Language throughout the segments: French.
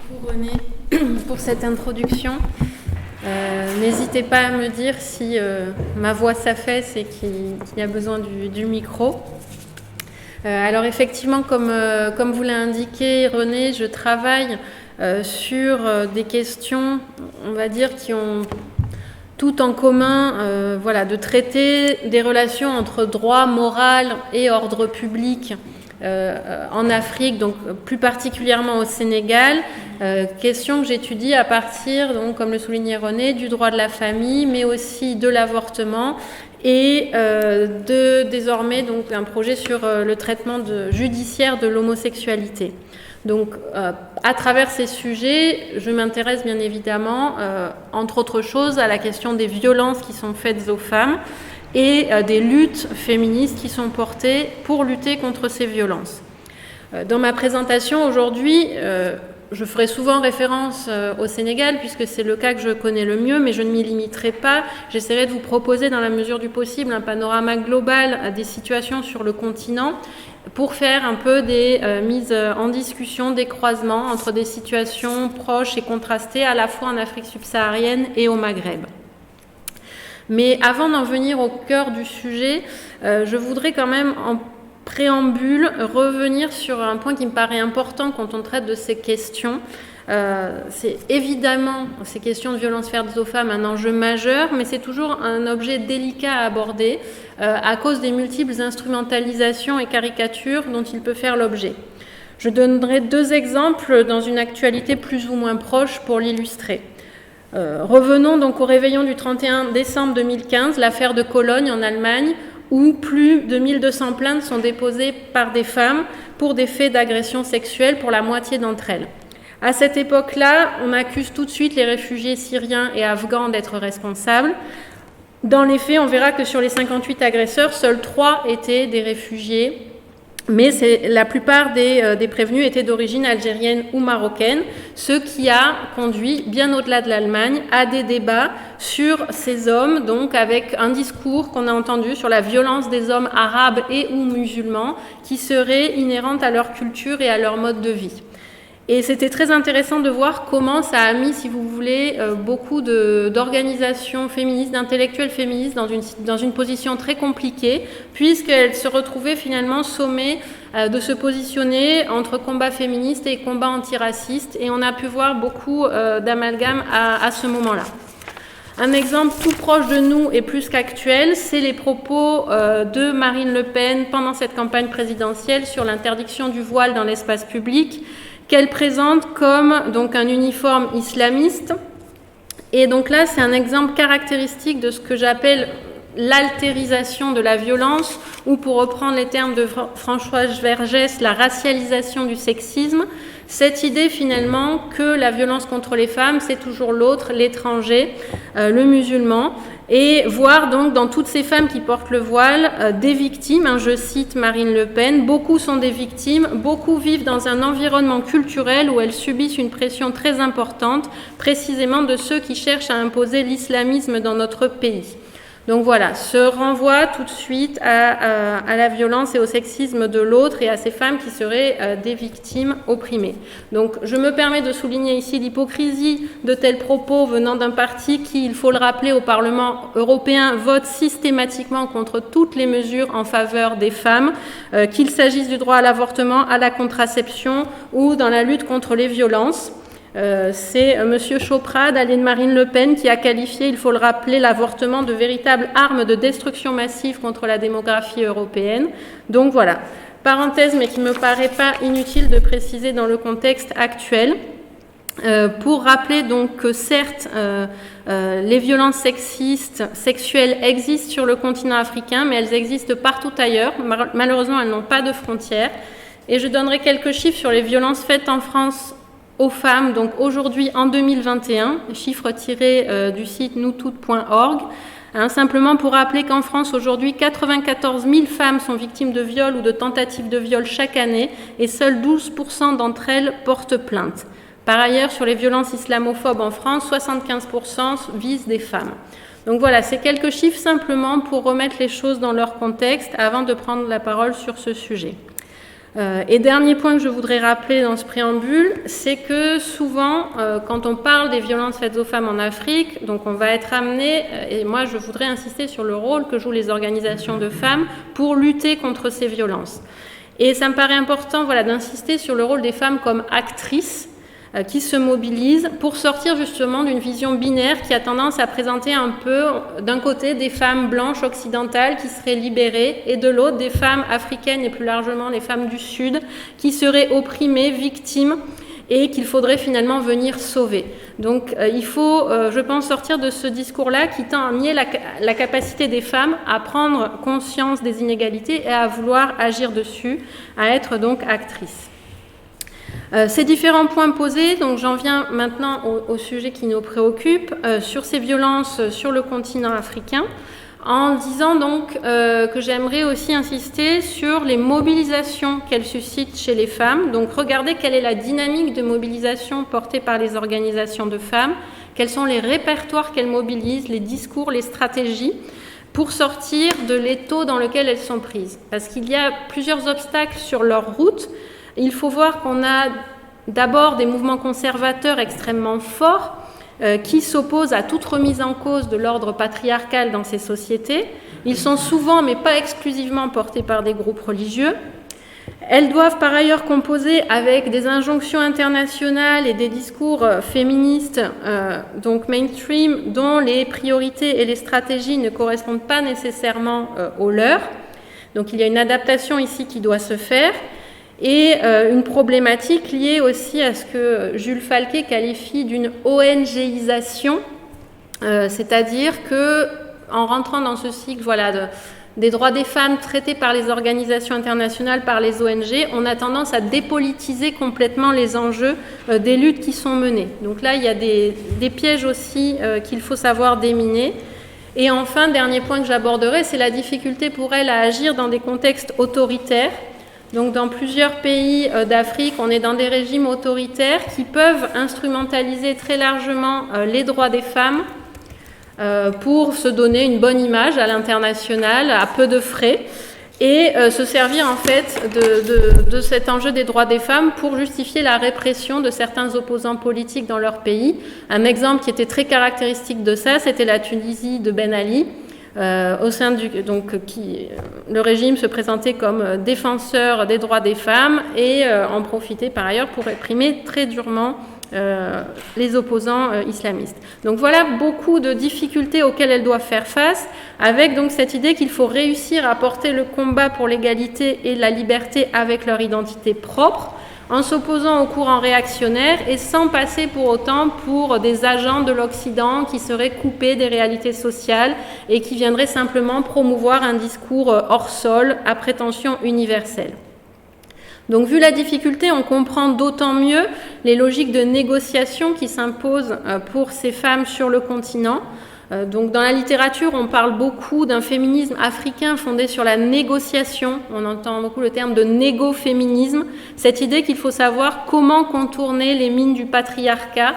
beaucoup René pour cette introduction. N'hésitez pas à me dire si ma voix s'affaisse et qu'il y a besoin du micro. Alors effectivement, comme vous l'a indiqué René, je travaille sur des questions, on va dire, qui ont tout en commun, de traiter des relations entre droit moral et ordre public en Afrique, donc plus particulièrement au Sénégal, question que j'étudie à partir, donc, comme le soulignait René, du droit de la famille, mais aussi de l'avortement et désormais donc, un projet sur le traitement judiciaire de l'homosexualité. Donc, à travers ces sujets, je m'intéresse bien évidemment, entre autres choses, à la question des violences qui sont faites aux femmes et des luttes féministes qui sont portées pour lutter contre ces violences. Dans ma présentation aujourd'hui, je ferai souvent référence au Sénégal puisque c'est le cas que je connais le mieux, mais je ne m'y limiterai pas. J'essaierai de vous proposer dans la mesure du possible un panorama global des situations sur le continent pour faire un peu des mises en discussion, des croisements entre des situations proches et contrastées à la fois en Afrique subsaharienne et au Maghreb. Mais avant d'en venir au cœur du sujet, je voudrais quand même en préambule revenir sur un point qui me paraît important quand on traite de ces questions. C'est évidemment, ces questions de violence faites aux femmes, un enjeu majeur, mais c'est toujours un objet délicat à aborder à cause des multiples instrumentalisations et caricatures dont il peut faire l'objet. Je donnerai deux exemples dans une actualité plus ou moins proche pour l'illustrer. Revenons donc au réveillon du 31 décembre 2015, l'affaire de Cologne en Allemagne, où plus de 1200 plaintes sont déposées par des femmes pour des faits d'agression sexuelle pour la moitié d'entre elles. À cette époque-là, on accuse tout de suite les réfugiés syriens et afghans d'être responsables. Dans les faits, on verra que sur les 58 agresseurs, seuls 3 étaient des réfugiés, mais la plupart des prévenus étaient d'origine algérienne ou marocaine, ce qui a conduit, bien au-delà de l'Allemagne, à des débats sur ces hommes, donc avec un discours qu'on a entendu sur la violence des hommes arabes et ou musulmans qui serait inhérente à leur culture et à leur mode de vie. Et c'était très intéressant de voir comment ça a mis, si vous voulez, beaucoup d'organisations féministes, d'intellectuels féministes dans une position très compliquée, puisqu'elles se retrouvaient finalement sommées de se positionner entre combat féministe et combat antiracistes. Et on a pu voir beaucoup d'amalgames à ce moment-là. Un exemple tout proche de nous et plus qu'actuel, c'est les propos de Marine Le Pen pendant cette campagne présidentielle sur l'interdiction du voile dans l'espace public, qu'elle présente comme donc un uniforme islamiste. Et donc là, c'est un exemple caractéristique de ce que j'appelle l'altérisation de la violence, ou pour reprendre les termes de Françoise Vergès, la racialisation du sexisme. Cette idée finalement que la violence contre les femmes, c'est toujours l'autre, l'étranger, le musulman, et voir donc dans toutes ces femmes qui portent le voile des victimes, je cite Marine Le Pen, beaucoup sont des victimes, beaucoup vivent dans un environnement culturel où elles subissent une pression très importante, précisément de ceux qui cherchent à imposer l'islamisme dans notre pays. Donc voilà, ce renvoi tout de suite à la violence et au sexisme de l'autre et à ces femmes qui seraient des victimes opprimées. Donc je me permets de souligner ici l'hypocrisie de tels propos venant d'un parti qui, il faut le rappeler, au Parlement européen vote systématiquement contre toutes les mesures en faveur des femmes, qu'il s'agisse du droit à l'avortement, à la contraception ou dans la lutte contre les violences. C'est M. Chopra, allié de Marine Le Pen, qui a qualifié, il faut le rappeler, l'avortement de véritable arme de destruction massive contre la démographie européenne. Donc voilà, parenthèse, mais qui ne me paraît pas inutile de préciser dans le contexte actuel, pour rappeler donc que certes, les violences sexuelles existent sur le continent africain, mais elles existent partout ailleurs. Malheureusement, elles n'ont pas de frontières. Et je donnerai quelques chiffres sur les violences faites en France aux femmes, donc aujourd'hui en 2021, chiffres tirés du site noustoutes.org, simplement pour rappeler qu'en France aujourd'hui, 94 000 femmes sont victimes de viol ou de tentatives de viol chaque année et seuls 12% d'entre elles portent plainte. Par ailleurs, sur les violences islamophobes en France, 75% visent des femmes. Donc voilà, c'est quelques chiffres simplement pour remettre les choses dans leur contexte avant de prendre la parole sur ce sujet. Et dernier point que je voudrais rappeler dans ce préambule, c'est que souvent, quand on parle des violences faites aux femmes en Afrique, donc on va être amené, et moi je voudrais insister sur le rôle que jouent les organisations de femmes pour lutter contre ces violences. Et ça me paraît important, voilà, d'insister sur le rôle des femmes comme actrices qui se mobilisent pour sortir justement d'une vision binaire qui a tendance à présenter un peu, d'un côté, des femmes blanches occidentales qui seraient libérées et de l'autre, des femmes africaines et plus largement les femmes du Sud qui seraient opprimées, victimes et qu'il faudrait finalement venir sauver. Donc il faut, je pense, sortir de ce discours-là qui tend à nier la capacité des femmes à prendre conscience des inégalités et à vouloir agir dessus, à être donc actrices. Ces différents points posés, donc j'en viens maintenant au sujet qui nous préoccupe, sur ces violences sur le continent africain, en disant donc que j'aimerais aussi insister sur les mobilisations qu'elles suscitent chez les femmes. Donc regardez quelle est la dynamique de mobilisation portée par les organisations de femmes, quels sont les répertoires qu'elles mobilisent, les discours, les stratégies, pour sortir de l'étau dans lequel elles sont prises. Parce qu'il y a plusieurs obstacles sur leur route. Il faut voir qu'on a d'abord des mouvements conservateurs extrêmement forts qui s'opposent à toute remise en cause de l'ordre patriarcal dans ces sociétés. Ils sont souvent, mais pas exclusivement, portés par des groupes religieux. Elles doivent par ailleurs composer avec des injonctions internationales et des discours féministes, donc mainstream, dont les priorités et les stratégies ne correspondent pas nécessairement aux leurs. Donc il y a une adaptation ici qui doit se faire. Et une problématique liée aussi à ce que Jules Falquet qualifie d'une ONGisation, c'est-à-dire que en rentrant dans ce cycle des droits des femmes traités par les organisations internationales, par les ONG, on a tendance à dépolitiser complètement les enjeux des luttes qui sont menées. Donc là, il y a des pièges aussi qu'il faut savoir déminer. Et enfin, dernier point que j'aborderai, c'est la difficulté pour elles à agir dans des contextes autoritaires. Donc dans plusieurs pays d'Afrique, on est dans des régimes autoritaires qui peuvent instrumentaliser très largement les droits des femmes pour se donner une bonne image à l'international, à peu de frais, et se servir en fait de cet enjeu des droits des femmes pour justifier la répression de certains opposants politiques dans leur pays. Un exemple qui était très caractéristique de ça, c'était la Tunisie de Ben Ali. Au sein le régime se présentait comme défenseur des droits des femmes et en profitait par ailleurs pour réprimer très durement les opposants islamistes. Donc voilà beaucoup de difficultés auxquelles elles doivent faire face, avec donc cette idée qu'il faut réussir à porter le combat pour l'égalité et la liberté avec leur identité propre, en s'opposant aux courants réactionnaires et sans passer pour autant pour des agents de l'Occident qui seraient coupés des réalités sociales et qui viendraient simplement promouvoir un discours hors sol à prétention universelle. Donc vu la difficulté, on comprend d'autant mieux les logiques de négociation qui s'imposent pour ces femmes sur le continent. Donc dans la littérature, on parle beaucoup d'un féminisme africain fondé sur la négociation. On entend beaucoup le terme de négo-féminisme, cette idée qu'il faut savoir comment contourner les mines du patriarcat,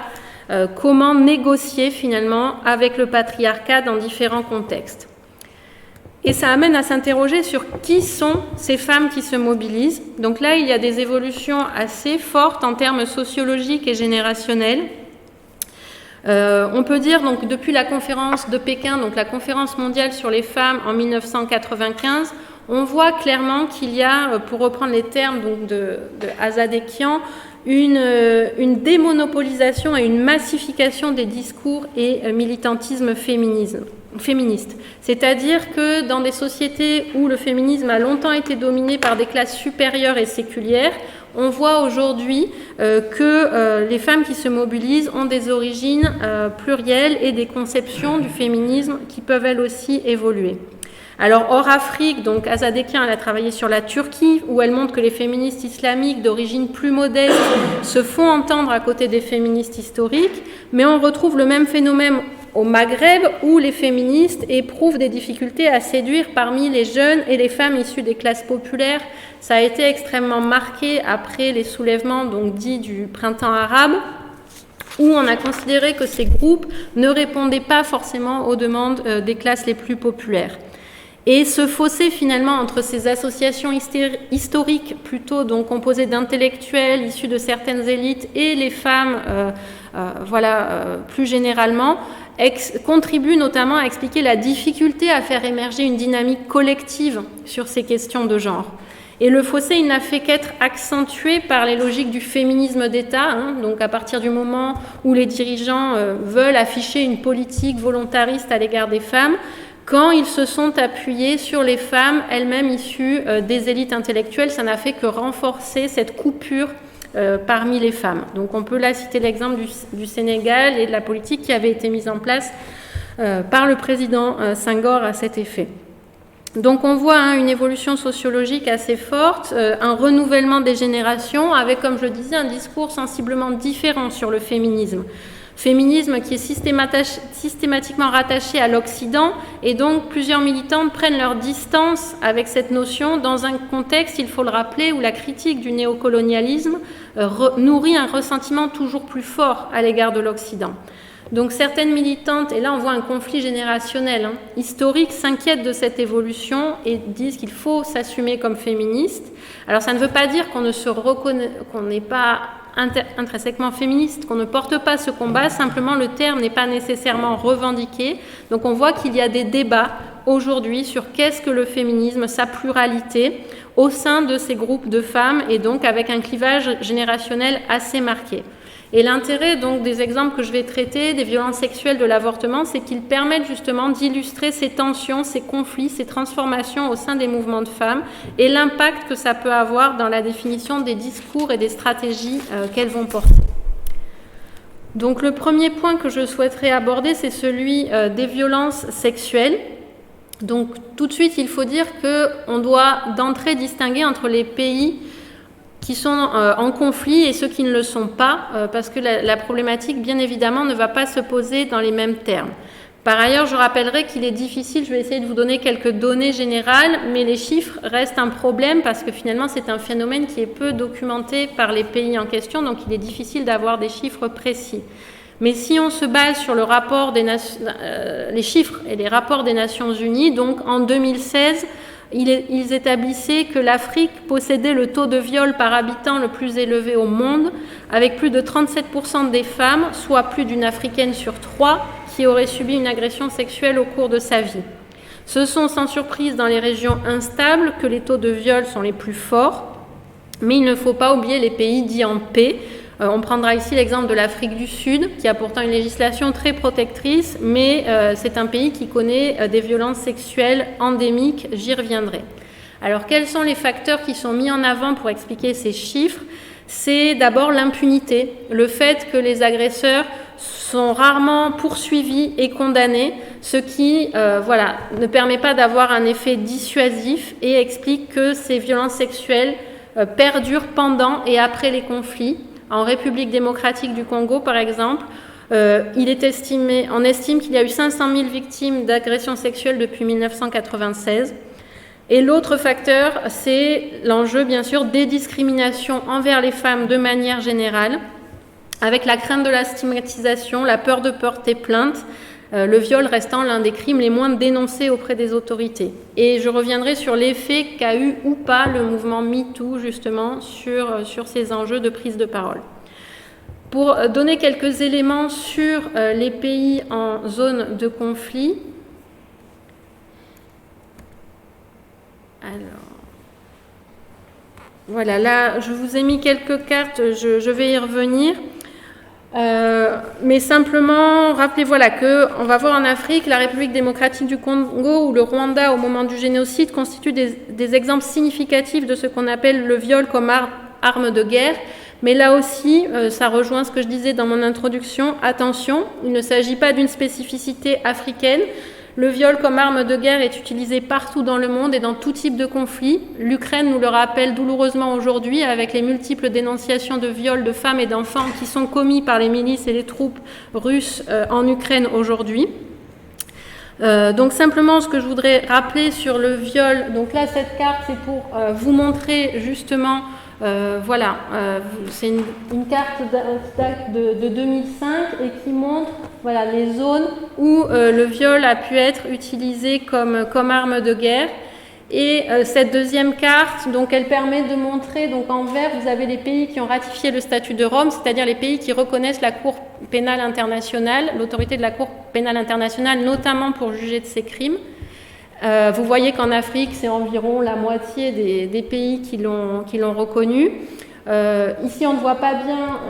comment négocier finalement avec le patriarcat dans différents contextes. Et ça amène à s'interroger sur qui sont ces femmes qui se mobilisent. Donc là, il y a des évolutions assez fortes en termes sociologiques et générationnels. On peut dire, donc, depuis la conférence de Pékin, donc la conférence mondiale sur les femmes en 1995, on voit clairement qu'il y a, pour reprendre les termes donc, de Azadekian, une démonopolisation et une massification des discours et militantisme féministe. C'est-à-dire que dans des sociétés où le féminisme a longtemps été dominé par des classes supérieures et séculières, on voit aujourd'hui que les femmes qui se mobilisent ont des origines plurielles et des conceptions du féminisme qui peuvent elles aussi évoluer. Alors hors Afrique, donc Azadekian elle a travaillé sur la Turquie où elle montre que les féministes islamiques d'origine plus modeste se font entendre à côté des féministes historiques, mais on retrouve le même phénomène au Maghreb où les féministes éprouvent des difficultés à séduire parmi les jeunes et les femmes issues des classes populaires. Ça a été extrêmement marqué après les soulèvements donc dits du printemps arabe, où on a considéré que ces groupes ne répondaient pas forcément aux demandes des classes les plus populaires. Et ce fossé finalement entre ces associations historiques plutôt donc composées d'intellectuels issus de certaines élites et les femmes plus généralement contribue notamment à expliquer la difficulté à faire émerger une dynamique collective sur ces questions de genre. Et le fossé, il n'a fait qu'être accentué par les logiques du féminisme d'État, donc à partir du moment où les dirigeants veulent afficher une politique volontariste à l'égard des femmes, quand ils se sont appuyés sur les femmes elles-mêmes issues des élites intellectuelles, ça n'a fait que renforcer cette coupure parmi les femmes. Donc on peut là citer l'exemple du Sénégal et de la politique qui avait été mise en place par le président Senghor à cet effet. Donc on voit une évolution sociologique assez forte, un renouvellement des générations avec, comme je le disais, un discours sensiblement différent sur le féminisme. Féminisme qui est systématiquement rattaché à l'Occident, et donc plusieurs militantes prennent leur distance avec cette notion dans un contexte, il faut le rappeler, où la critique du néocolonialisme nourrit un ressentiment toujours plus fort à l'égard de l'Occident. Donc certaines militantes, et là on voit un conflit générationnel historique, s'inquiètent de cette évolution et disent qu'il faut s'assumer comme féministe. Alors ça ne veut pas dire qu'on n'est pas intrinsèquement féministe, qu'on ne porte pas ce combat, simplement le terme n'est pas nécessairement revendiqué. Donc on voit qu'il y a des débats aujourd'hui sur qu'est-ce que le féminisme, sa pluralité au sein de ces groupes de femmes, et donc avec un clivage générationnel assez marqué. Et l'intérêt donc des exemples que je vais traiter, des violences sexuelles, de l'avortement, c'est qu'ils permettent justement d'illustrer ces tensions, ces conflits, ces transformations au sein des mouvements de femmes et l'impact que ça peut avoir dans la définition des discours et des stratégies qu'elles vont porter. Donc le premier point que je souhaiterais aborder, c'est celui des violences sexuelles. Donc tout de suite, il faut dire qu'on doit d'entrée distinguer entre les pays qui sont en conflit et ceux qui ne le sont pas, parce que la problématique, bien évidemment, ne va pas se poser dans les mêmes termes. Par ailleurs, je rappellerai qu'il est difficile, je vais essayer de vous donner quelques données générales, mais les chiffres restent un problème parce que finalement, c'est un phénomène qui est peu documenté par les pays en question, donc il est difficile d'avoir des chiffres précis. Mais si on se base sur le rapport les chiffres et les rapports des Nations Unies, donc en 2016, ils établissaient que l'Afrique possédait le taux de viol par habitant le plus élevé au monde, avec plus de 37% des femmes, soit plus d'une Africaine sur 3, qui aurait subi une agression sexuelle au cours de sa vie. Ce sont sans surprise dans les régions instables que les taux de viol sont les plus forts, mais il ne faut pas oublier les pays dits en paix. On prendra ici l'exemple de l'Afrique du Sud, qui a pourtant une législation très protectrice, mais c'est un pays qui connaît des violences sexuelles endémiques, j'y reviendrai. Alors, quels sont les facteurs qui sont mis en avant pour expliquer ces chiffres ? C'est d'abord l'impunité, le fait que les agresseurs sont rarement poursuivis et condamnés, ce qui ne permet pas d'avoir un effet dissuasif et explique que ces violences sexuelles perdurent pendant et après les conflits. En République démocratique du Congo, par exemple, on estime qu'il y a eu 500 000 victimes d'agressions sexuelles depuis 1996. Et l'autre facteur, c'est l'enjeu, bien sûr, des discriminations envers les femmes de manière générale, avec la crainte de la stigmatisation, la peur de porter plainte, le viol restant l'un des crimes les moins dénoncés auprès des autorités. Et je reviendrai sur l'effet qu'a eu ou pas le mouvement MeToo, justement, sur ces enjeux de prise de parole. Pour donner quelques éléments sur les pays en zone de conflit, alors, voilà, là, je vous ai mis quelques cartes, je vais y revenir. Mais simplement, rappelez qu'on va voir en Afrique, la République démocratique du Congo ou le Rwanda au moment du génocide constituent des exemples significatifs de ce qu'on appelle le viol comme arme de guerre. Mais là aussi, ça rejoint ce que je disais dans mon introduction. Attention, il ne s'agit pas d'une spécificité africaine. Le viol comme arme de guerre est utilisé partout dans le monde et dans tout type de conflit. L'Ukraine nous le rappelle douloureusement aujourd'hui avec les multiples dénonciations de viols de femmes et d'enfants qui sont commis par les milices et les troupes russes en Ukraine aujourd'hui. Donc simplement ce que je voudrais rappeler sur le viol, donc là cette carte c'est pour vous montrer justement Voilà, c'est une carte de 2005 et qui montre voilà, les zones où le viol a pu être utilisé comme arme de guerre. Et cette deuxième carte, donc, elle permet de montrer, donc en vert, vous avez les pays qui ont ratifié le statut de Rome, c'est-à-dire les pays qui reconnaissent la Cour pénale internationale, l'autorité de la Cour pénale internationale, notamment pour juger de ces crimes. Vous voyez qu'en Afrique, c'est environ la moitié des pays qui l'ont reconnu. Ici, on ne voit pas bien,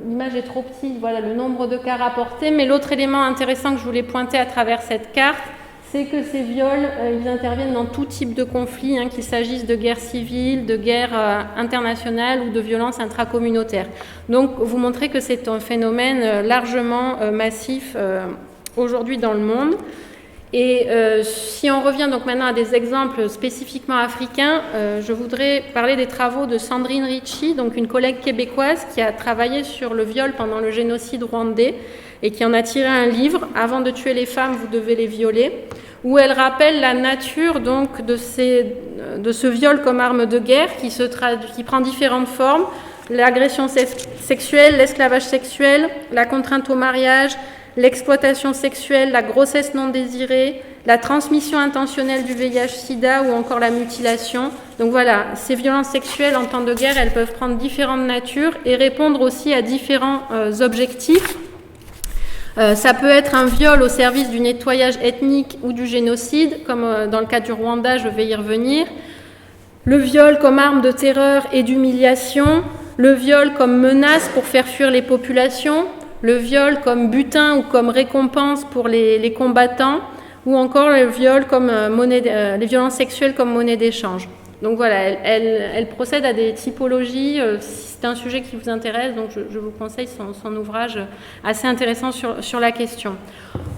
l'image est trop petite, voilà le nombre de cas rapportés, mais l'autre élément intéressant que je voulais pointer à travers cette carte, c'est que ces viols, ils interviennent dans tout type de conflit, hein, qu'il s'agisse de guerre civile, de guerre internationale ou de violence intracommunautaire. Donc, vous montrez que c'est un phénomène largement massif aujourd'hui dans le monde. Et si on revient donc maintenant à des exemples spécifiquement africains, je voudrais parler des travaux de Sandrine Ricci, donc une collègue québécoise qui a travaillé sur le viol pendant le génocide rwandais et qui en a tiré un livre, « Avant de tuer les femmes, vous devez les violer », où elle rappelle la nature donc de ce viol comme arme de guerre qui prend différentes formes, l'agression sexuelle, l'esclavage sexuel, la contrainte au mariage, l'exploitation sexuelle, la grossesse non désirée, la transmission intentionnelle du VIH/SIDA ou encore la mutilation. Donc voilà, ces violences sexuelles en temps de guerre, elles peuvent prendre différentes natures et répondre aussi à différents objectifs. Ça peut être un viol au service du nettoyage ethnique ou du génocide, comme dans le cas du Rwanda, je vais y revenir. Le viol comme arme de terreur et d'humiliation, le viol comme menace pour faire fuir les populations, le viol comme butin ou comme récompense pour les combattants, ou encore le viol comme les violences sexuelles comme monnaie d'échange. Donc voilà, elle procède à des typologies. Si c'est un sujet qui vous intéresse, donc je vous conseille son ouvrage assez intéressant sur la question.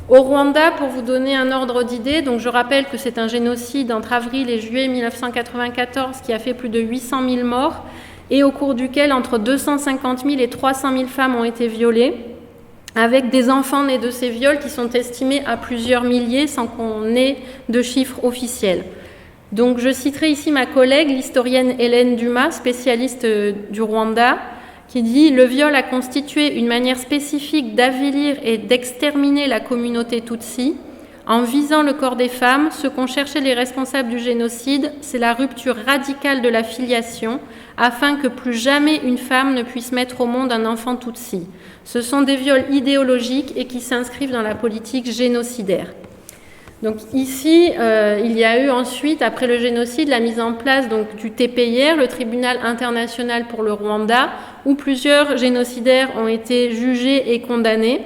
Au Rwanda, pour vous donner un ordre d'idée, donc je rappelle que c'est un génocide entre avril et juillet 1994 qui a fait plus de 800 000 morts et au cours duquel entre 250 000 et 300 000 femmes ont été violées, avec des enfants nés de ces viols qui sont estimés à plusieurs milliers sans qu'on ait de chiffres officiels. Donc je citerai ici ma collègue, l'historienne Hélène Dumas, spécialiste du Rwanda, qui dit « Le viol a constitué une manière spécifique d'avilir et d'exterminer la communauté Tutsi. En visant le corps des femmes, ce qu'ont cherché les responsables du génocide, c'est la rupture radicale de la filiation, afin que plus jamais une femme ne puisse mettre au monde un enfant Tutsi. Ce sont des viols idéologiques et qui s'inscrivent dans la politique génocidaire. » Donc ici, il y a eu ensuite, après le génocide, la mise en place donc, du TPIR, le Tribunal international pour le Rwanda, où plusieurs génocidaires ont été jugés et condamnés,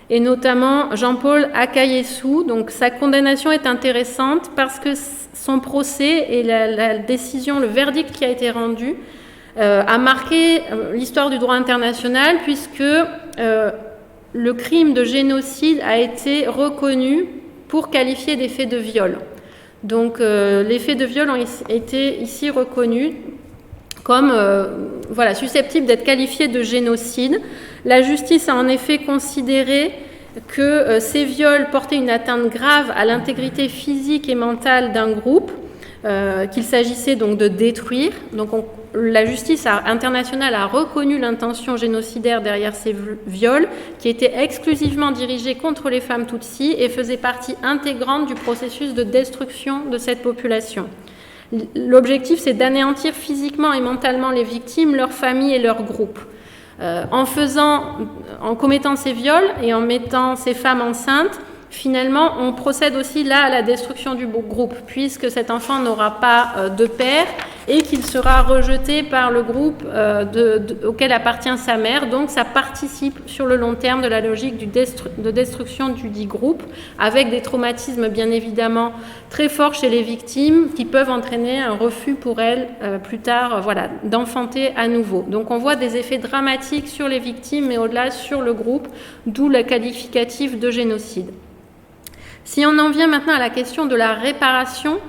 et notamment Jean-Paul Akayesu. Donc sa condamnation est intéressante parce que son procès et la décision, le verdict qui a été rendu, a marqué l'histoire du droit international puisque le crime de génocide a été reconnu pour qualifier des faits de viol. Donc les faits de viol ont été ici reconnus comme susceptibles d'être qualifiés de génocide. La justice a en effet considéré que ces viols portaient une atteinte grave à l'intégrité physique et mentale d'un groupe, qu'il s'agissait donc de détruire. Donc la justice internationale a reconnu l'intention génocidaire derrière ces viols qui étaient exclusivement dirigés contre les femmes Tutsis et faisaient partie intégrante du processus de destruction de cette population. L'objectif, c'est d'anéantir physiquement et mentalement les victimes, leurs familles et leurs groupes. En commettant ces viols et en mettant ces femmes enceintes, finalement, on procède aussi là à la destruction du groupe, puisque cet enfant n'aura pas de père et qu'il sera rejeté par le groupe auquel appartient sa mère. Donc, ça participe sur le long terme de la logique de destruction du dit groupe, avec des traumatismes bien évidemment très forts chez les victimes qui peuvent entraîner un refus pour elles plus tard d'enfanter à nouveau. Donc, on voit des effets dramatiques sur les victimes, mais au-delà sur le groupe, d'où le qualificatif de génocide. Si on en vient maintenant à la question de la réparation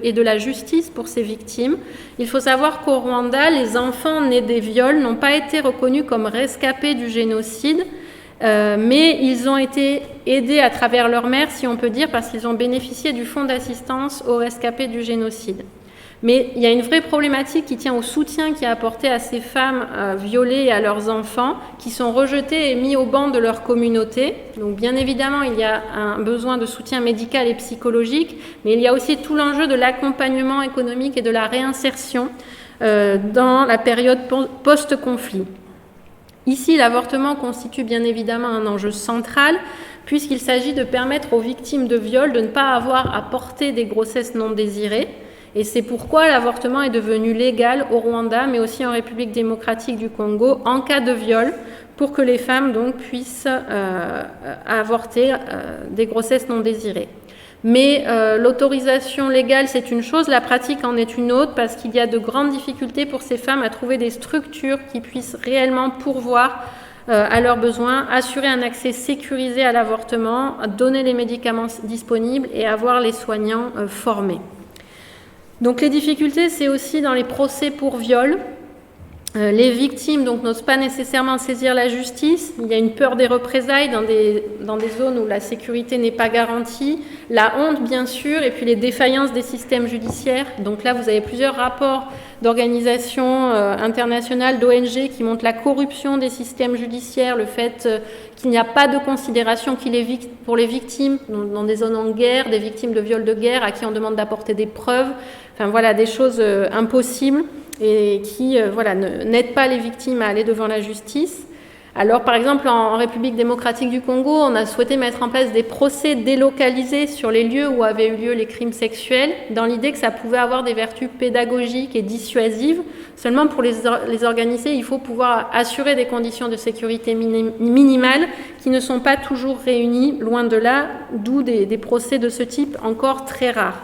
et de la justice pour ces victimes, il faut savoir qu'au Rwanda, les enfants nés des viols n'ont pas été reconnus comme rescapés du génocide, mais ils ont été aidés à travers leur mère, si on peut dire, parce qu'ils ont bénéficié du fonds d'assistance aux rescapés du génocide. Mais il y a une vraie problématique qui tient au soutien qui est apporté à ces femmes violées et à leurs enfants qui sont rejetées et mis au banc de leur communauté. Donc bien évidemment, il y a un besoin de soutien médical et psychologique, mais il y a aussi tout l'enjeu de l'accompagnement économique et de la réinsertion dans la période post-conflit. Ici, l'avortement constitue bien évidemment un enjeu central, puisqu'il s'agit de permettre aux victimes de viol de ne pas avoir à porter des grossesses non désirées. Et c'est pourquoi l'avortement est devenu légal au Rwanda, mais aussi en République démocratique du Congo, en cas de viol, pour que les femmes donc puissent avorter des grossesses non désirées. Mais l'autorisation légale, c'est une chose, la pratique en est une autre, parce qu'il y a de grandes difficultés pour ces femmes à trouver des structures qui puissent réellement pourvoir à leurs besoins, assurer un accès sécurisé à l'avortement, donner les médicaments disponibles et avoir les soignants formés. Donc les difficultés, c'est aussi dans les procès pour viol. Les victimes donc n'osent pas nécessairement saisir la justice. Il y a une peur des représailles dans des zones où la sécurité n'est pas garantie. La honte, bien sûr, et puis les défaillances des systèmes judiciaires. Donc là, vous avez plusieurs rapports d'organisations internationales, d'ONG qui montrent la corruption des systèmes judiciaires, le fait qu'il n'y a pas de considération pour les victimes dans des zones en guerre, des victimes de viols de guerre à qui on demande d'apporter des preuves. Enfin voilà, des choses impossibles et qui n'aident pas les victimes à aller devant la justice. Alors par exemple en République démocratique du Congo, on a souhaité mettre en place des procès délocalisés sur les lieux où avaient eu lieu les crimes sexuels, dans l'idée que ça pouvait avoir des vertus pédagogiques et dissuasives. Seulement pour les organiser, il faut pouvoir assurer des conditions de sécurité minimales qui ne sont pas toujours réunies, loin de là, d'où des procès de ce type encore très rares.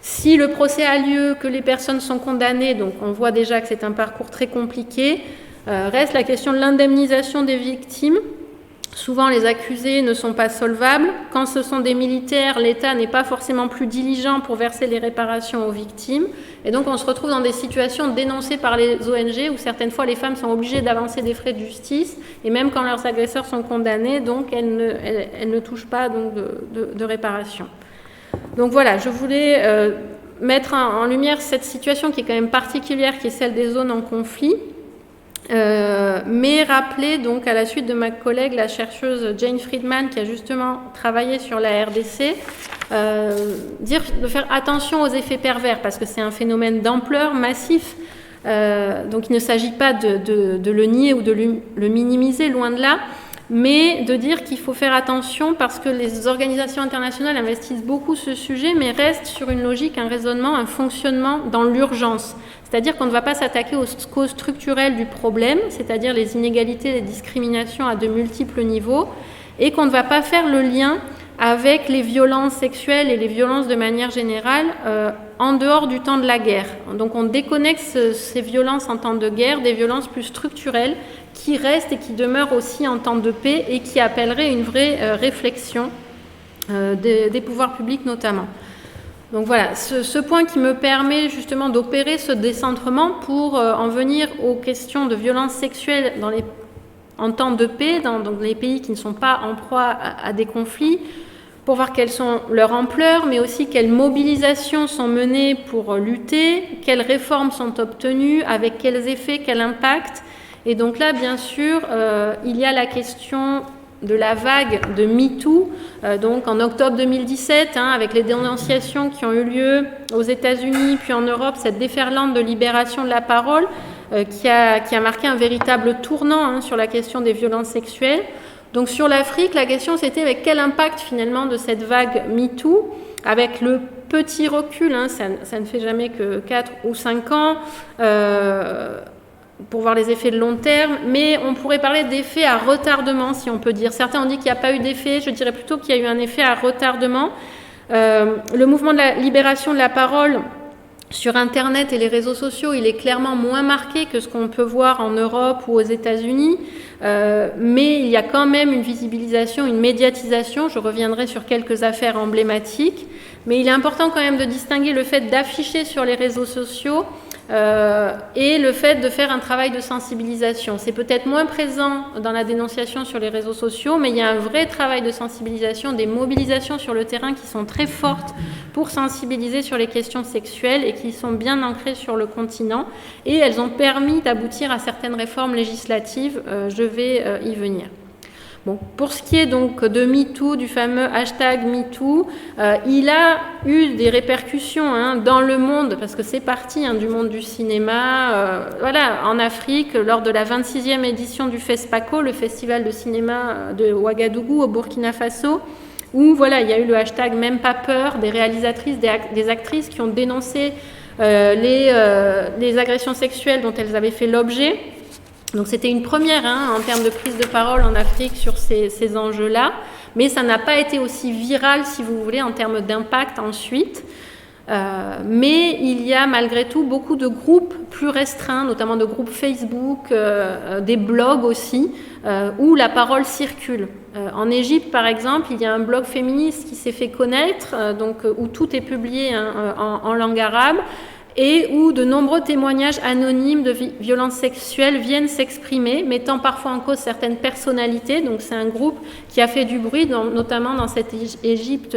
Si le procès a lieu, que les personnes sont condamnées, donc on voit déjà que c'est un parcours très compliqué, reste la question de l'indemnisation des victimes. Souvent, les accusés ne sont pas solvables. Quand ce sont des militaires, l'État n'est pas forcément plus diligent pour verser les réparations aux victimes. Et donc, on se retrouve dans des situations dénoncées par les ONG où certaines fois, les femmes sont obligées d'avancer des frais de justice. Et même quand leurs agresseurs sont condamnés, donc elles ne touchent pas donc, de réparation. Donc voilà, je voulais mettre en lumière cette situation qui est quand même particulière, qui est celle des zones en conflit. Mais rappeler donc à la suite de ma collègue, la chercheuse Jane Friedman, qui a justement travaillé sur la RDC, de faire attention aux effets pervers, parce que c'est un phénomène d'ampleur massif. Donc il ne s'agit pas de le nier ou de le minimiser, loin de là, mais de dire qu'il faut faire attention parce que les organisations internationales investissent beaucoup ce sujet, mais restent sur une logique, un raisonnement, un fonctionnement dans l'urgence. C'est-à-dire qu'on ne va pas s'attaquer aux causes structurelles du problème, c'est-à-dire les inégalités, les discriminations à de multiples niveaux, et qu'on ne va pas faire le lien avec les violences sexuelles et les violences de manière générale en dehors du temps de la guerre. Donc on déconnecte ces violences en temps de guerre des violences plus structurelles qui restent et qui demeurent aussi en temps de paix et qui appelleraient une vraie réflexion des pouvoirs publics notamment. Donc voilà, ce point qui me permet justement d'opérer ce décentrement pour en venir aux questions de violences sexuelles en temps de paix, dans les pays qui ne sont pas en proie à des conflits, pour voir quelles sont leur ampleur, mais aussi quelles mobilisations sont menées pour lutter, quelles réformes sont obtenues, avec quels effets, quel impact. Et donc là, bien sûr, il y a la question de la vague de MeToo, donc en octobre 2017, avec les dénonciations qui ont eu lieu aux États-Unis puis en Europe, cette déferlante de libération de la parole qui a marqué un véritable tournant sur la question des violences sexuelles. Donc sur l'Afrique, la question c'était avec quel impact finalement de cette vague MeToo, avec le petit recul, ça ne fait jamais que 4 ou 5 ans, pour voir les effets de long terme, mais on pourrait parler d'effet à retardement, si on peut dire. Certains ont dit qu'il n'y a pas eu d'effet, je dirais plutôt qu'il y a eu un effet à retardement. Le mouvement de la libération de la parole sur Internet et les réseaux sociaux, il est clairement moins marqué que ce qu'on peut voir en Europe ou aux États-Unis, mais il y a quand même une visibilisation, une médiatisation. Je reviendrai sur quelques affaires emblématiques, mais il est important quand même de distinguer le fait d'afficher sur les réseaux sociaux et le fait de faire un travail de sensibilisation. C'est peut-être moins présent dans la dénonciation sur les réseaux sociaux, mais il y a un vrai travail de sensibilisation, des mobilisations sur le terrain qui sont très fortes pour sensibiliser sur les questions sexuelles et qui sont bien ancrées sur le continent. Et elles ont permis d'aboutir à certaines réformes législatives. Je vais y venir. Bon, pour ce qui est donc de MeToo, du fameux hashtag MeToo, il a eu des répercussions dans le monde, parce que c'est parti du monde du cinéma. Voilà, en Afrique, lors de la 26e édition du FESPACO, le festival de cinéma de Ouagadougou au Burkina Faso, où voilà, il y a eu le hashtag Même pas peur des réalisatrices, des actrices qui ont dénoncé les agressions sexuelles dont elles avaient fait l'objet. Donc c'était une première en termes de prise de parole en Afrique sur ces enjeux-là, mais ça n'a pas été aussi viral, si vous voulez, en termes d'impact ensuite. Mais il y a malgré tout beaucoup de groupes plus restreints, notamment de groupes Facebook, des blogs aussi, où la parole circule. En Égypte, par exemple, il y a un blog féministe qui s'est fait connaître, où tout est publié en langue arabe, et où de nombreux témoignages anonymes de violences sexuelles viennent s'exprimer, mettant parfois en cause certaines personnalités. Donc c'est un groupe qui a fait du bruit, notamment dans cette Égypte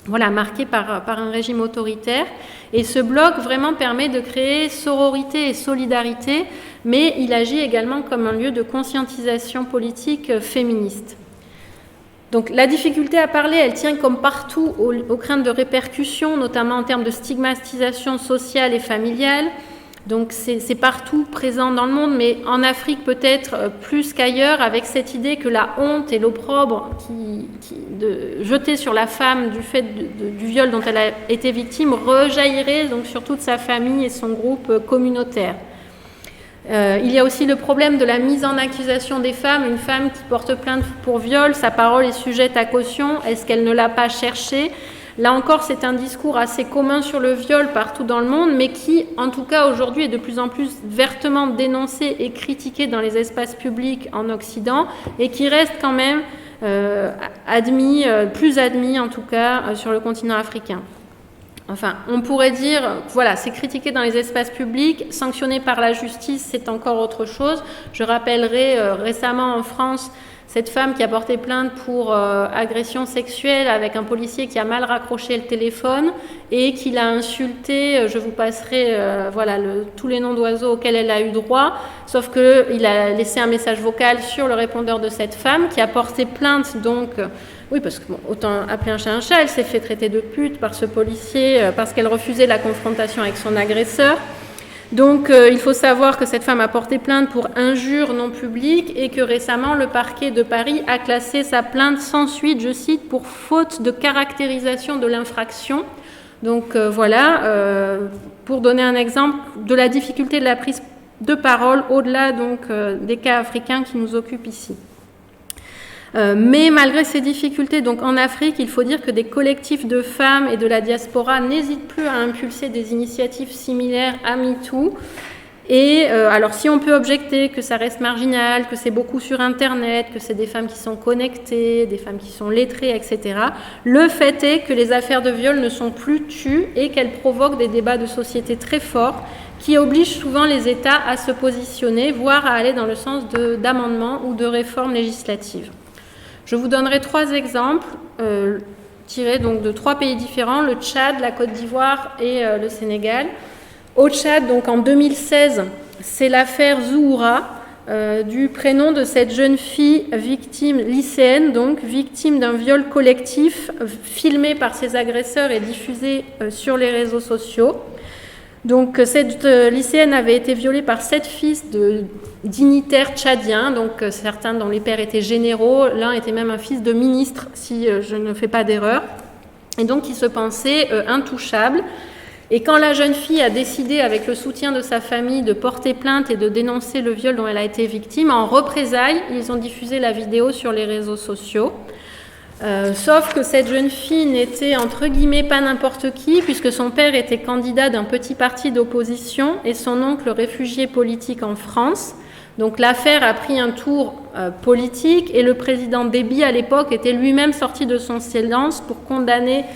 marquée par un régime autoritaire. Et ce blog vraiment permet de créer sororité et solidarité, mais il agit également comme un lieu de conscientisation politique féministe. Donc la difficulté à parler, elle tient comme partout aux craintes de répercussions, notamment en termes de stigmatisation sociale et familiale. Donc c'est partout présent dans le monde, mais en Afrique peut-être plus qu'ailleurs, avec cette idée que la honte et l'opprobre jeté sur la femme du fait du viol dont elle a été victime rejaillirait donc sur toute sa famille et son groupe communautaire. Il y a aussi le problème de la mise en accusation des femmes. Une femme qui porte plainte pour viol, sa parole est sujette à caution. Est-ce qu'elle ne l'a pas cherché ? Là encore, c'est un discours assez commun sur le viol partout dans le monde, mais qui, en tout cas aujourd'hui, est de plus en plus vertement dénoncé et critiqué dans les espaces publics en Occident, et qui reste quand même plus admis en tout cas sur le continent africain. Enfin, on pourrait dire, voilà, c'est critiqué dans les espaces publics, sanctionné par la justice, c'est encore autre chose. Je rappellerai récemment en France cette femme qui a porté plainte pour agression sexuelle avec un policier qui a mal raccroché le téléphone et qui l'a insulté. Je vous passerai tous les noms d'oiseaux auxquels elle a eu droit, sauf qu'il a laissé un message vocal sur le répondeur de cette femme qui a porté plainte donc... Oui, parce que autant appeler un chat un chat, elle s'est fait traiter de pute par ce policier parce qu'elle refusait la confrontation avec son agresseur. Donc il faut savoir que cette femme a porté plainte pour injure non publique et que récemment le parquet de Paris a classé sa plainte sans suite, je cite, pour faute de caractérisation de l'infraction. Donc pour donner un exemple de la difficulté de la prise de parole au-delà des cas africains qui nous occupent ici. Mais malgré ces difficultés, donc en Afrique, il faut dire que des collectifs de femmes et de la diaspora n'hésitent plus à impulser des initiatives similaires à MeToo. Et alors si on peut objecter que ça reste marginal, que c'est beaucoup sur Internet, que c'est des femmes qui sont connectées, des femmes qui sont lettrées, etc., le fait est que les affaires de viol ne sont plus tues et qu'elles provoquent des débats de société très forts qui obligent souvent les États à se positionner, voire à aller dans le sens d'amendements ou de réformes législatives. Je vous donnerai 3 exemples tirés donc de 3 pays différents, le Tchad, la Côte d'Ivoire et le Sénégal. Au Tchad, donc en 2016, c'est l'affaire Zouhoura, du prénom de cette jeune fille victime, lycéenne, donc victime d'un viol collectif filmé par ses agresseurs et diffusé sur les réseaux sociaux. Donc cette lycéenne avait été violée par 7 fils de dignitaires tchadiens, donc certains dont les pères étaient généraux, l'un était même un fils de ministre, si je ne fais pas d'erreur, et donc il se pensait intouchable. Et quand la jeune fille a décidé, avec le soutien de sa famille, de porter plainte et de dénoncer le viol dont elle a été victime, en représailles, ils ont diffusé la vidéo sur les réseaux sociaux. Sauf que cette jeune fille n'était entre guillemets pas n'importe qui, puisque son père était candidat d'un petit parti d'opposition et son oncle réfugié politique en France. Donc l'affaire a pris un tour politique et le président Déby à l'époque était lui-même sorti de son silence pour condamner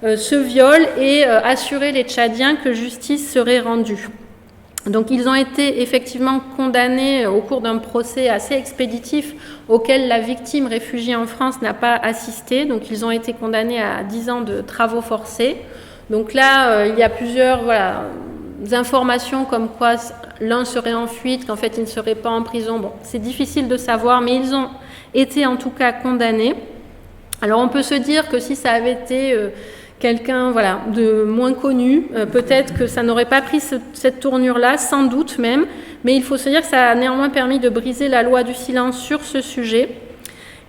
ce viol et assurer les Tchadiens que justice serait rendue. Donc ils ont été effectivement condamnés au cours d'un procès assez expéditif auquel la victime réfugiée en France n'a pas assisté. Donc ils ont été condamnés à 10 ans de travaux forcés. Donc là, il y a plusieurs informations comme quoi l'un serait en fuite, qu'en fait il ne serait pas en prison. Bon, c'est difficile de savoir, mais ils ont été en tout cas condamnés. Alors on peut se dire que si ça avait été quelqu'un de moins connu, peut-être que ça n'aurait pas pris cette tournure-là, sans doute même, mais il faut se dire que ça a néanmoins permis de briser la loi du silence sur ce sujet,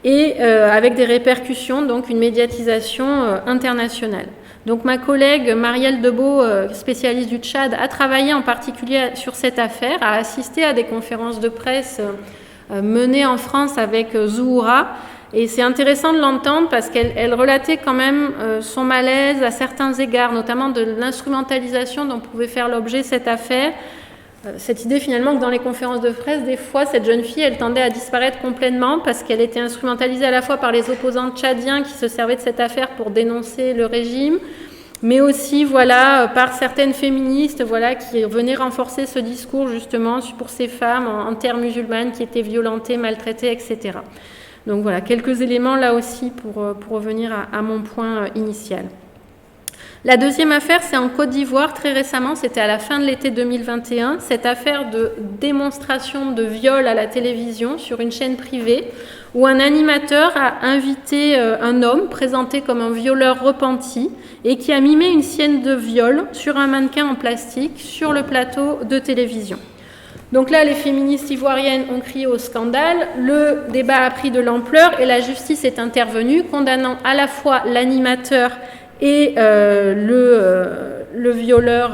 et avec des répercussions, donc une médiatisation internationale. Donc ma collègue Marielle Debeau, spécialiste du Tchad, a travaillé en particulier sur cette affaire, a assisté à des conférences de presse menées en France avec Zouhoura. Et c'est intéressant de l'entendre parce qu'elle relatait quand même son malaise à certains égards, notamment de l'instrumentalisation dont pouvait faire l'objet cette affaire. Cette idée finalement que dans les conférences de presse, des fois, cette jeune fille, elle tendait à disparaître complètement parce qu'elle était instrumentalisée à la fois par les opposants tchadiens qui se servaient de cette affaire pour dénoncer le régime, mais aussi par certaines féministes qui venaient renforcer ce discours justement pour ces femmes en terre musulmane qui étaient violentées, maltraitées, etc. Donc voilà, quelques éléments là aussi pour revenir à mon point initial. La deuxième affaire, c'est en Côte d'Ivoire, très récemment, c'était à la fin de l'été 2021, cette affaire de démonstration de viol à la télévision sur une chaîne privée, où un animateur a invité un homme présenté comme un violeur repenti et qui a mimé une scène de viol sur un mannequin en plastique sur le plateau de télévision. Donc là, les féministes ivoiriennes ont crié au scandale, le débat a pris de l'ampleur et la justice est intervenue, condamnant à la fois l'animateur et le violeur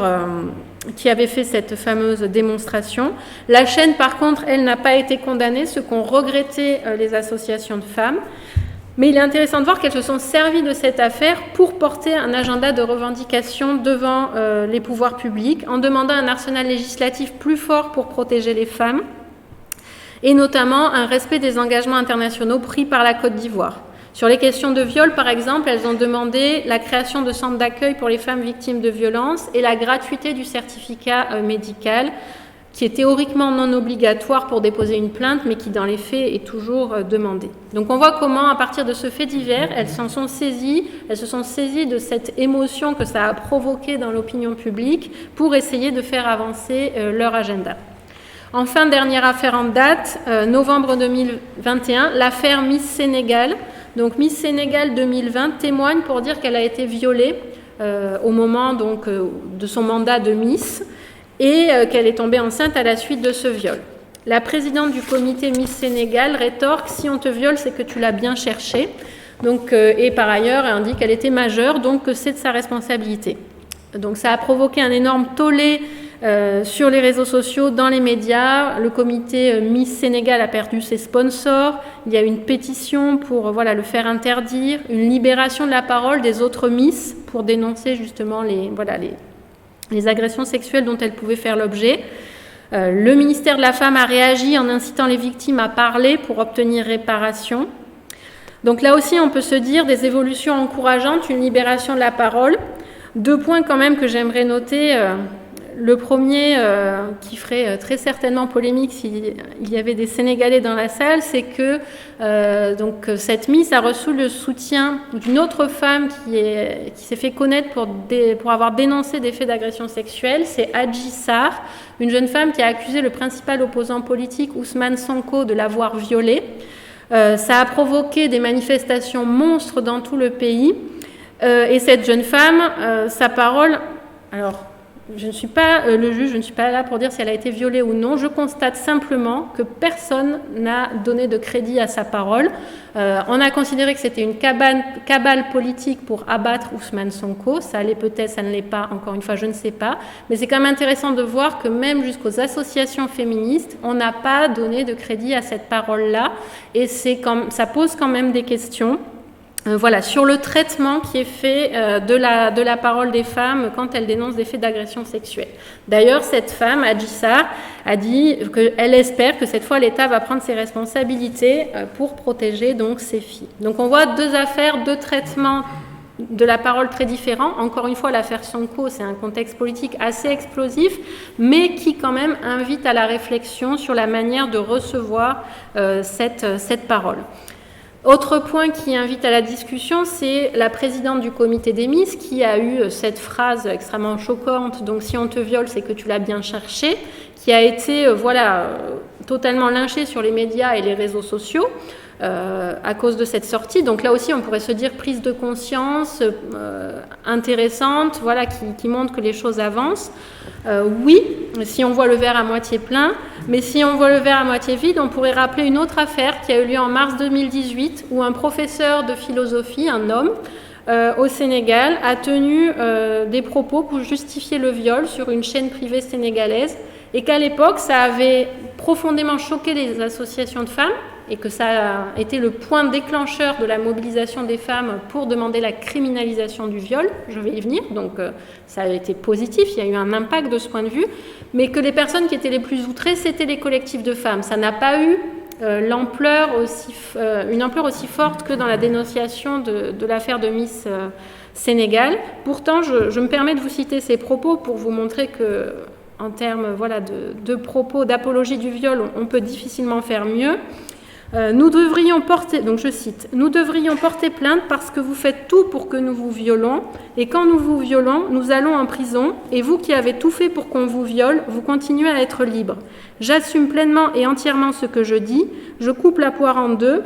qui avait fait cette fameuse démonstration. La chaîne, par contre, elle n'a pas été condamnée, ce qu'ont regretté les associations de femmes. Mais il est intéressant de voir qu'elles se sont servies de cette affaire pour porter un agenda de revendication devant les pouvoirs publics, en demandant un arsenal législatif plus fort pour protéger les femmes, et notamment un respect des engagements internationaux pris par la Côte d'Ivoire. Sur les questions de viol, par exemple, elles ont demandé la création de centres d'accueil pour les femmes victimes de violences et la gratuité du certificat médical, qui est théoriquement non obligatoire pour déposer une plainte, mais qui dans les faits est toujours demandé. Donc on voit comment, à partir de ce fait divers, elles se sont saisies de cette émotion que ça a provoqué dans l'opinion publique pour essayer de faire avancer leur agenda. Enfin, dernière affaire en date, novembre 2021, l'affaire Miss Sénégal. Donc Miss Sénégal 2020 témoigne pour dire qu'elle a été violée au moment de son mandat de Miss, et qu'elle est tombée enceinte à la suite de ce viol. La présidente du comité Miss Sénégal rétorque « Si on te viole, c'est que tu l'as bien cherché ». Et par ailleurs, elle indique qu'elle était majeure, donc que c'est de sa responsabilité. Donc ça a provoqué un énorme tollé sur les réseaux sociaux, dans les médias. Le comité Miss Sénégal a perdu ses sponsors. Il y a une pétition pour le faire interdire, une libération de la parole des autres Miss pour dénoncer justement les agressions sexuelles dont elles pouvaient faire l'objet. Le ministère de la Femme a réagi en incitant les victimes à parler pour obtenir réparation. Donc là aussi, on peut se dire des évolutions encourageantes, une libération de la parole. 2 points quand même que j'aimerais noter. Le premier, qui ferait très certainement polémique s'il y avait des Sénégalais dans la salle, c'est que cette Miss a reçu le soutien d'une autre femme qui s'est fait connaître pour avoir dénoncé des faits d'agression sexuelle. C'est Adji Sarr, une jeune femme qui a accusé le principal opposant politique, Ousmane Sonko, de l'avoir violée. Ça a provoqué des manifestations monstres dans tout le pays. Et cette jeune femme, sa parole... Alors, je ne suis pas le juge, je ne suis pas là pour dire si elle a été violée ou non. Je constate simplement que personne n'a donné de crédit à sa parole. On a considéré que c'était une cabale politique pour abattre Ousmane Sonko. Ça l'est peut-être, ça ne l'est pas, encore une fois, je ne sais pas. Mais c'est quand même intéressant de voir que même jusqu'aux associations féministes, on n'a pas donné de crédit à cette parole-là. Et ça pose quand même des questions. Sur le traitement qui est fait de la parole des femmes quand elles dénoncent des faits d'agression sexuelle. D'ailleurs, cette femme, Adji Sarr, a dit qu'elle espère que cette fois l'État va prendre ses responsabilités pour protéger donc ses filles. Donc on voit 2 affaires, 2 traitements de la parole très différent. Encore une fois, l'affaire Sonko, c'est un contexte politique assez explosif, mais qui quand même invite à la réflexion sur la manière de recevoir cette parole. Autre point qui invite à la discussion, c'est la présidente du comité des Miss qui a eu cette phrase extrêmement choquante, donc si on te viole, c'est que tu l'as bien cherché, qui a été totalement lynchée sur les médias et les réseaux sociaux à cause de cette sortie. Donc là aussi, on pourrait se dire prise de conscience intéressante, qui montre que les choses avancent. Oui, si on voit le verre à moitié plein, mais si on voit le verre à moitié vide, on pourrait rappeler une autre affaire qui a eu lieu en mars 2018, où un professeur de philosophie, un homme, au Sénégal, a tenu des propos pour justifier le viol sur une chaîne privée sénégalaise, et qu'à l'époque, ça avait profondément choqué les associations de femmes, et que ça a été le point déclencheur de la mobilisation des femmes pour demander la criminalisation du viol. Je vais y venir, donc ça a été positif, il y a eu un impact de ce point de vue, mais que les personnes qui étaient les plus outrées, c'était les collectifs de femmes. Ça n'a pas eu une ampleur aussi forte que dans la dénonciation de l'affaire de Miss Sénégal. Pourtant, je me permets de vous citer ces propos pour vous montrer que, en termes de propos d'apologie du viol, on peut difficilement faire mieux. Nous devrions porter, donc je cite, « Nous devrions porter plainte parce que vous faites tout pour que nous vous violons, et quand nous vous violons, nous allons en prison, et vous qui avez tout fait pour qu'on vous viole, vous continuez à être libre. J'assume pleinement et entièrement ce que je dis, je coupe la poire en deux,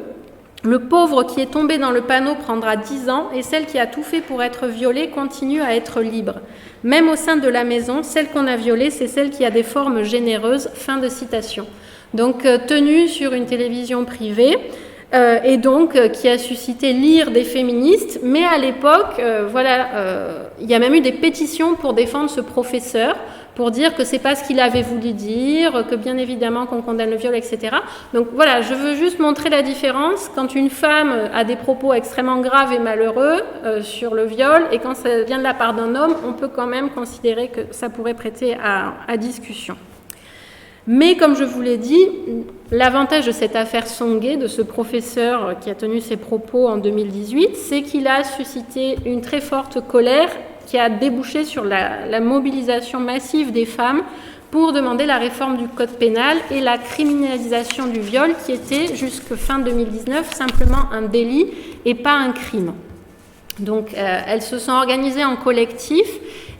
le pauvre qui est tombé dans le panneau prendra 10 ans, et celle qui a tout fait pour être violée continue à être libre. Même au sein de la maison, celle qu'on a violée, c'est celle qui a des formes généreuses. » Fin de citation. Donc tenue sur une télévision privée et donc qui a suscité l'ire des féministes, mais à l'époque, il y a même eu des pétitions pour défendre ce professeur, pour dire que c'est pas ce qu'il avait voulu dire, que bien évidemment qu'on condamne le viol, etc. Donc voilà, je veux juste montrer la différence quand une femme a des propos extrêmement graves et malheureux sur le viol, et quand ça vient de la part d'un homme, on peut quand même considérer que ça pourrait prêter à discussion. Mais comme je vous l'ai dit, l'avantage de cette affaire Songué, de ce professeur qui a tenu ses propos en 2018, c'est qu'il a suscité une très forte colère qui a débouché sur la mobilisation massive des femmes pour demander la réforme du code pénal et la criminalisation du viol qui était jusqu'à fin 2019 simplement un délit et pas un crime. Donc elles se sont organisées en collectif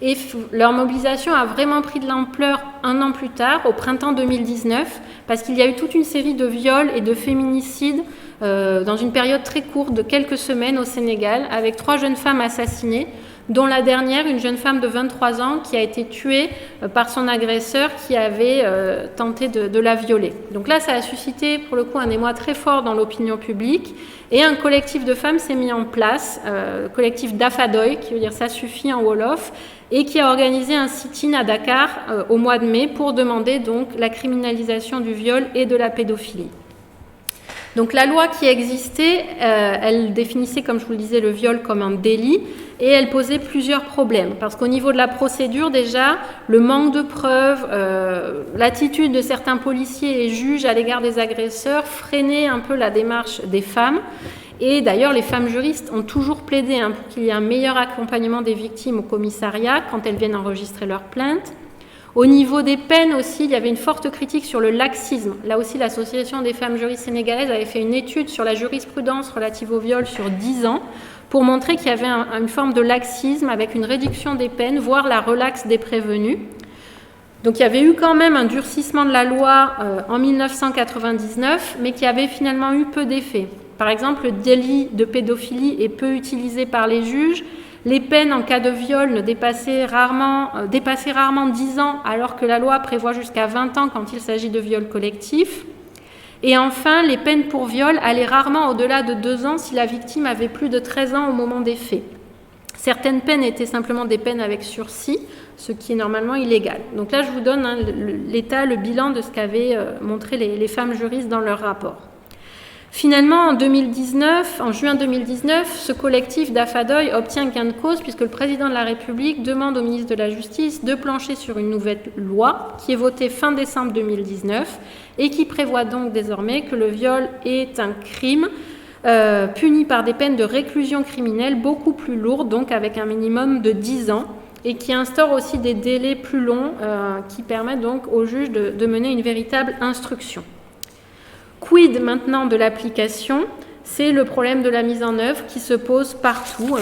et leur mobilisation a vraiment pris de l'ampleur un an plus tard, au printemps 2019, parce qu'il y a eu toute une série de viols et de féminicides dans une période très courte de quelques semaines au Sénégal, avec 3 jeunes femmes assassinées, dont la dernière, une jeune femme de 23 ans, qui a été tuée par son agresseur qui avait tenté de la violer. Donc là, ça a suscité pour le coup un émoi très fort dans l'opinion publique, et un collectif de femmes s'est mis en place, le collectif Dafadoy, qui veut dire ça suffit en Wolof, et qui a organisé un sit-in à Dakar au mois de mai pour demander donc la criminalisation du viol et de la pédophilie. Donc la loi qui existait, elle définissait, comme je vous le disais, le viol comme un délit, et elle posait plusieurs problèmes. Parce qu'au niveau de la procédure, déjà, le manque de preuves, l'attitude de certains policiers et juges à l'égard des agresseurs freinait un peu la démarche des femmes. Et d'ailleurs, les femmes juristes ont toujours plaidé pour qu'il y ait un meilleur accompagnement des victimes au commissariat quand elles viennent enregistrer leurs plaintes. Au niveau des peines aussi, il y avait une forte critique sur le laxisme. Là aussi, l'Association des femmes juristes sénégalaises avait fait une étude sur la jurisprudence relative au viol sur 10 ans pour montrer qu'il y avait une forme de laxisme avec une réduction des peines, voire la relaxe des prévenus. Donc il y avait eu quand même un durcissement de la loi en 1999, mais qui avait finalement eu peu d'effet. Par exemple, le délit de pédophilie est peu utilisé par les juges. Les peines en cas de viol dépassaient rarement 10 ans, alors que la loi prévoit jusqu'à 20 ans quand il s'agit de viol collectif. Et enfin, les peines pour viol allaient rarement au-delà de 2 ans si la victime avait plus de 13 ans au moment des faits. Certaines peines étaient simplement des peines avec sursis, ce qui est normalement illégal. Donc là, je vous donne le bilan de ce qu'avaient montré les femmes juristes dans leur rapport. Finalement, en juin 2019, ce collectif d'Afadoy obtient gain de cause puisque le président de la République demande au ministre de la Justice de plancher sur une nouvelle loi qui est votée fin décembre 2019 et qui prévoit donc désormais que le viol est un crime punis par des peines de réclusion criminelle beaucoup plus lourdes, donc avec un minimum de 10 ans, et qui instaure aussi des délais plus longs qui permettent donc au juge de mener une véritable instruction. Quid maintenant de l'application? C'est le problème de la mise en œuvre qui se pose partout.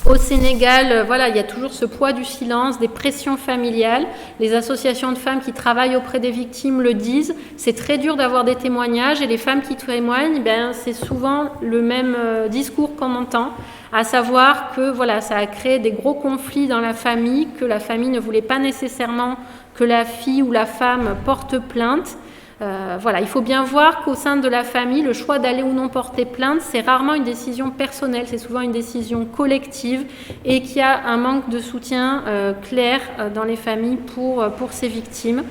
Au Sénégal, voilà, il y a toujours ce poids du silence, des pressions familiales. Les associations de femmes qui travaillent auprès des victimes le disent. C'est très dur d'avoir des témoignages et les femmes qui témoignent, c'est souvent le même discours qu'on entend, à savoir que voilà, ça a créé des gros conflits dans la famille, que la famille ne voulait pas nécessairement que la fille ou la femme porte plainte. Voilà, il faut bien voir qu'au sein de la famille, le choix d'aller ou non porter plainte, c'est rarement une décision personnelle, c'est souvent une décision collective et qu'il y a un manque de soutien clair dans les familles pour ces victimes.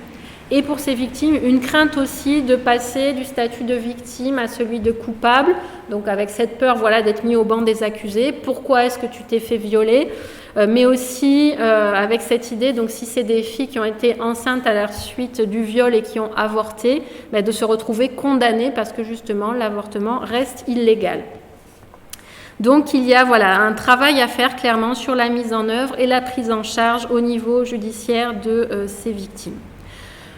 Et pour ces victimes, une crainte aussi de passer du statut de victime à celui de coupable, donc avec cette peur voilà, d'être mis au banc des accusés. Pourquoi est-ce que tu t'es fait violer ? Mais aussi avec cette idée, donc si c'est des filles qui ont été enceintes à la suite du viol et qui ont avorté, de se retrouver condamnées parce que justement l'avortement reste illégal. Donc il y a voilà, un travail à faire clairement sur la mise en œuvre et la prise en charge au niveau judiciaire de ces victimes.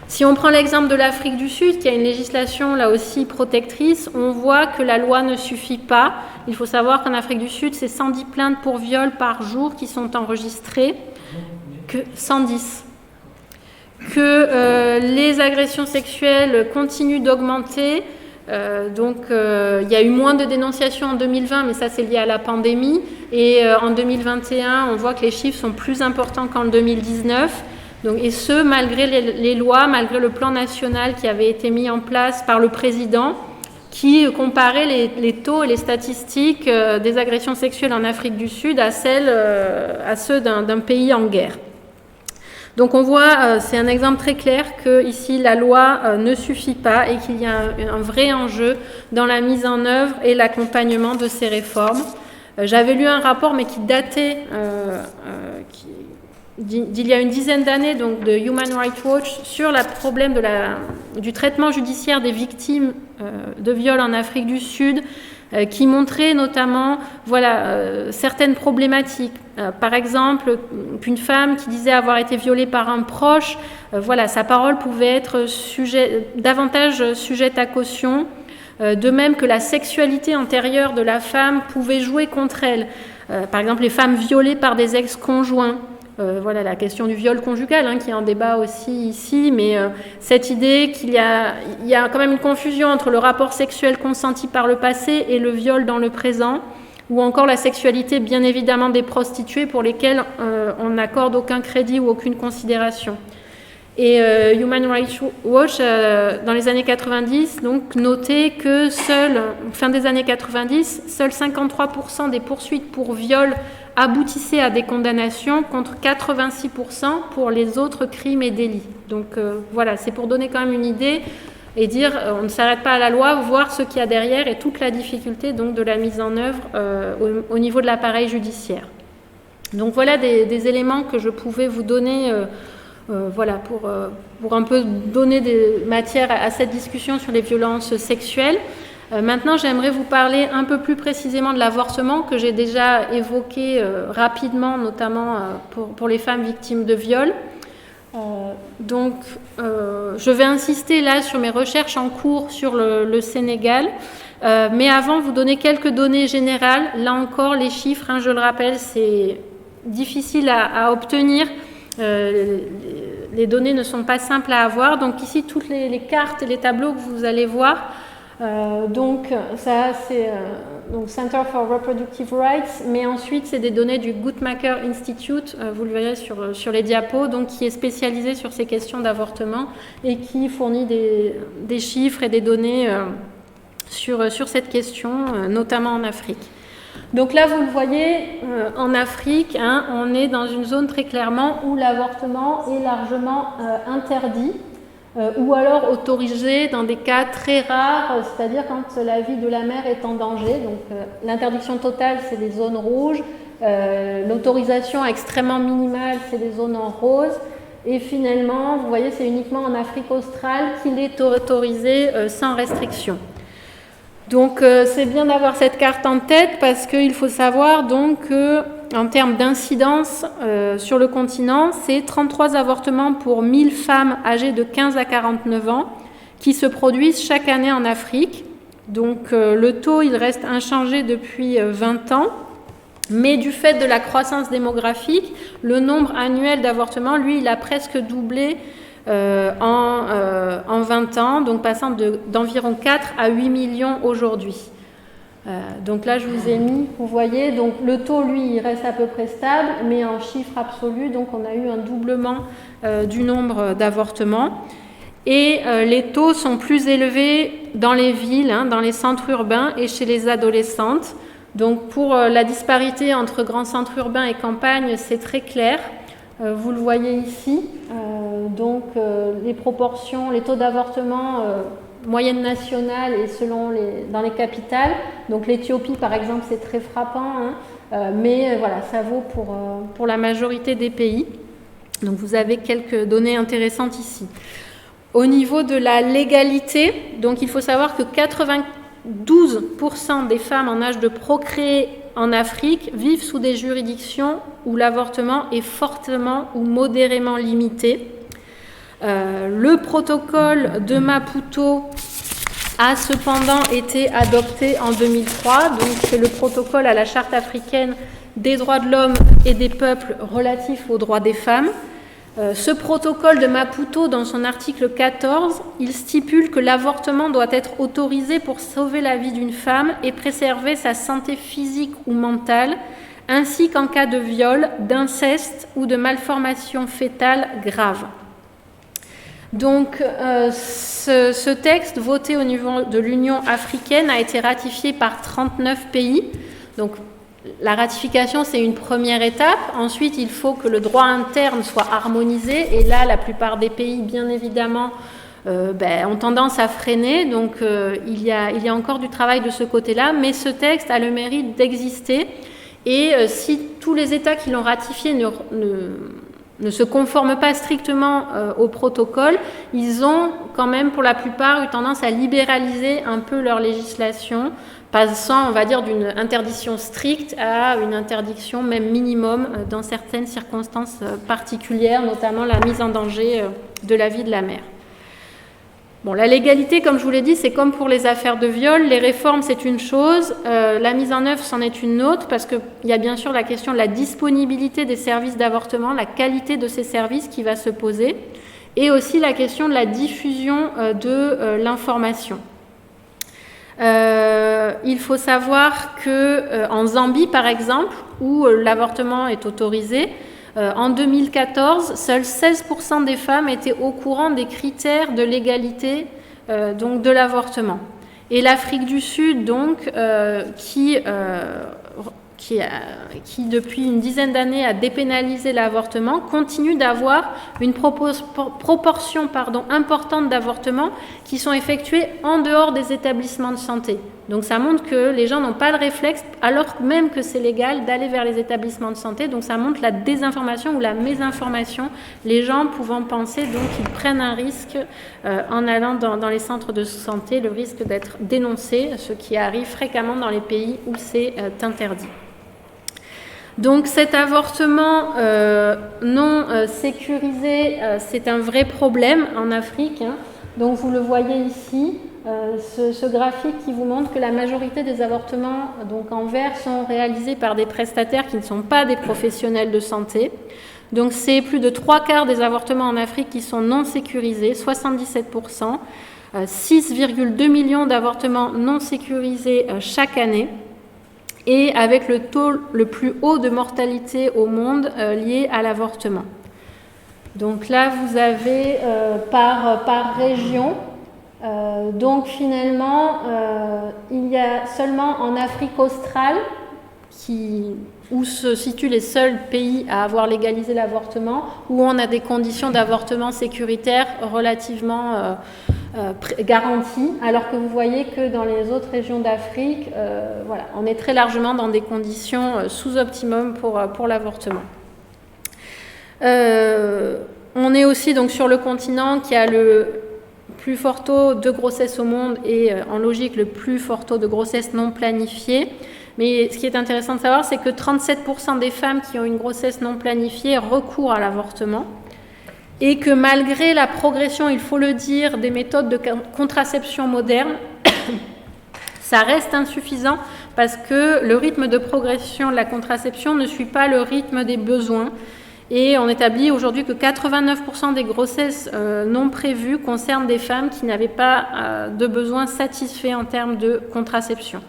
Si on prend l'exemple de l'Afrique du Sud, qui a une législation là aussi protectrice, on voit que la loi ne suffit pas. Il faut savoir qu'en Afrique du Sud, c'est 110 plaintes pour viol par jour qui sont enregistrées, que 110. Que les agressions sexuelles continuent d'augmenter. Il y a eu moins de dénonciations en 2020, mais ça c'est lié à la pandémie. Et en 2021, on voit que les chiffres sont plus importants qu'en 2019. Donc, et ce, malgré les lois, malgré le plan national qui avait été mis en place par le président, qui comparait les taux et les statistiques des agressions sexuelles en Afrique du Sud à ceux d'un pays en guerre. Donc on voit, c'est un exemple très clair que ici la loi ne suffit pas et qu'il y a un vrai enjeu dans la mise en œuvre et l'accompagnement de ces réformes. J'avais lu un rapport, mais qui datait d'il y a une dizaine d'années, donc de Human Rights Watch, sur le problème du traitement judiciaire des victimes de viols en Afrique du Sud, qui montrait notamment certaines problématiques. Par exemple, qu'une femme qui disait avoir été violée par un proche, sa parole pouvait être davantage sujette à caution, de même que la sexualité antérieure de la femme pouvait jouer contre elle. Par exemple, les femmes violées par des ex-conjoints. La question du viol conjugal qui est en débat aussi ici, mais cette idée qu'il y a quand même une confusion entre le rapport sexuel consenti par le passé et le viol dans le présent, ou encore la sexualité bien évidemment des prostituées pour lesquelles on n'accorde aucun crédit ou aucune considération. Et Human Rights Watch, dans les années 90, donc, notait que fin des années 90, seuls 53% des poursuites pour viol aboutissaient à des condamnations contre 86% pour les autres crimes et délits. Donc c'est pour donner quand même une idée et dire on ne s'arrête pas à la loi, voir ce qu'il y a derrière et toute la difficulté donc, de la mise en œuvre au niveau de l'appareil judiciaire. Donc voilà des éléments que je pouvais vous donner pour un peu donner des matières à cette discussion sur les violences sexuelles. Maintenant, j'aimerais vous parler un peu plus précisément de l'avortement que j'ai déjà évoqué rapidement, notamment pour les femmes victimes de viol. Je vais insister là sur mes recherches en cours sur le Sénégal, mais avant, vous donner quelques données générales. Là encore, les chiffres, je le rappelle, c'est difficile à obtenir. Les données ne sont pas simples à avoir. Donc ici, toutes les cartes et les tableaux que vous allez voir, ça c'est Center for Reproductive Rights, mais ensuite c'est des données du Guttmacher Institute, vous le verrez sur les diapos, donc qui est spécialisé sur ces questions d'avortement et qui fournit des chiffres et des données sur cette question, notamment en Afrique. Donc là, vous le voyez, en Afrique, on est dans une zone très clairement où l'avortement est largement interdit. Ou alors autorisé dans des cas très rares, c'est-à-dire quand la vie de la mère est en danger. Donc l'interdiction totale, c'est les zones rouges, l'autorisation extrêmement minimale, c'est les zones en rose, et finalement, vous voyez, c'est uniquement en Afrique australe qu'il est autorisé sans restriction. Donc c'est bien d'avoir cette carte en tête parce qu'il faut savoir donc qu'en termes d'incidence sur le continent, c'est 33 avortements pour 1000 femmes âgées de 15 à 49 ans qui se produisent chaque année en Afrique. Donc le taux, il reste inchangé depuis 20 ans. Mais du fait de la croissance démographique, le nombre annuel d'avortements, lui, il a presque doublé en 20 ans, donc passant d'environ 4 à 8 millions aujourd'hui. Donc là, je vous ai mis, vous voyez, donc le taux, lui, il reste à peu près stable, mais en chiffre absolu, donc on a eu un doublement du nombre d'avortements. Et les taux sont plus élevés dans les villes, dans les centres urbains et chez les adolescentes. Donc pour la disparité entre grands centres urbains et campagnes, c'est très clair. Vous le voyez ici. Donc les proportions, les taux d'avortement moyenne nationale et dans les capitales. Donc l'Éthiopie, par exemple, c'est très frappant, mais voilà, ça vaut pour la majorité des pays. Donc vous avez quelques données intéressantes ici. Au niveau de la légalité, donc il faut savoir que 92% des femmes en âge de procréer en Afrique vivent sous des juridictions où l'avortement est fortement ou modérément limité. Le protocole de Maputo a cependant été adopté en 2003, donc c'est le protocole à la Charte africaine des droits de l'homme et des peuples relatifs aux droits des femmes. Ce protocole de Maputo, dans son article 14, il stipule que l'avortement doit être autorisé pour sauver la vie d'une femme et préserver sa santé physique ou mentale, ainsi qu'en cas de viol, d'inceste ou de malformation fœtale grave. Donc, ce texte, voté au niveau de l'Union africaine, a été ratifié par 39 pays. Donc, la ratification, c'est une première étape. Ensuite, il faut que le droit interne soit harmonisé. Et là, la plupart des pays, bien évidemment, ont tendance à freiner. Donc, il y a encore du travail de ce côté-là. Mais ce texte a le mérite d'exister. Et si tous les États qui l'ont ratifié ne se conforment pas strictement au protocole, ils ont quand même, pour la plupart, eu tendance à libéraliser un peu leur législation, passant, on va dire, d'une interdiction stricte à une interdiction même minimum dans certaines circonstances particulières, notamment la mise en danger de la vie de la mère. Bon, la légalité, comme je vous l'ai dit, c'est comme pour les affaires de viol. Les réformes, c'est une chose. La mise en œuvre, c'en est une autre, parce qu'il y a bien sûr la question de la disponibilité des services d'avortement, la qualité de ces services qui va se poser, et aussi la question de la diffusion de l'information. Il faut savoir qu'en Zambie, par exemple, où l'avortement est autorisé, en 2014, seuls 16% des femmes étaient au courant des critères de légalité donc de l'avortement. Et l'Afrique du Sud, donc, qui depuis une dizaine d'années a dépénalisé l'avortement, continue d'avoir une proportion importante d'avortements qui sont effectués en dehors des établissements de santé. Donc ça montre que les gens n'ont pas le réflexe, alors même que c'est légal, d'aller vers les établissements de santé. Donc ça montre la désinformation ou la mésinformation, les gens pouvant penser donc qu'ils prennent un risque en allant dans les centres de santé, le risque d'être dénoncés, ce qui arrive fréquemment dans les pays où c'est interdit. Donc cet avortement non sécurisé, c'est un vrai problème en Afrique. Donc vous le voyez ici, ce graphique qui vous montre que la majorité des avortements donc en vert sont réalisés par des prestataires qui ne sont pas des professionnels de santé. Donc c'est plus de 3/4 des avortements en Afrique qui sont non sécurisés, 77%, 6,2 millions d'avortements non sécurisés chaque année, et avec le taux le plus haut de mortalité au monde lié à l'avortement. Donc là, vous avez par région, donc finalement, il y a seulement en Afrique australe, où se situent les seuls pays à avoir légalisé l'avortement, où on a des conditions d'avortement sécuritaires relativement garanties, alors que vous voyez que dans les autres régions d'Afrique, voilà, on est très largement dans des conditions sous-optimum pour l'avortement. On est aussi donc sur le continent qui a le plus fort taux de grossesse au monde et en logique le plus fort taux de grossesse non planifiée. Mais ce qui est intéressant de savoir, c'est que 37% des femmes qui ont une grossesse non planifiée recourent à l'avortement et que malgré la progression, il faut le dire, des méthodes de contraception modernes, ça reste insuffisant parce que le rythme de progression de la contraception ne suit pas le rythme des besoins. Et on établit aujourd'hui que 89% des grossesses non prévues concernent des femmes qui n'avaient pas de besoins satisfaits en termes de contraception.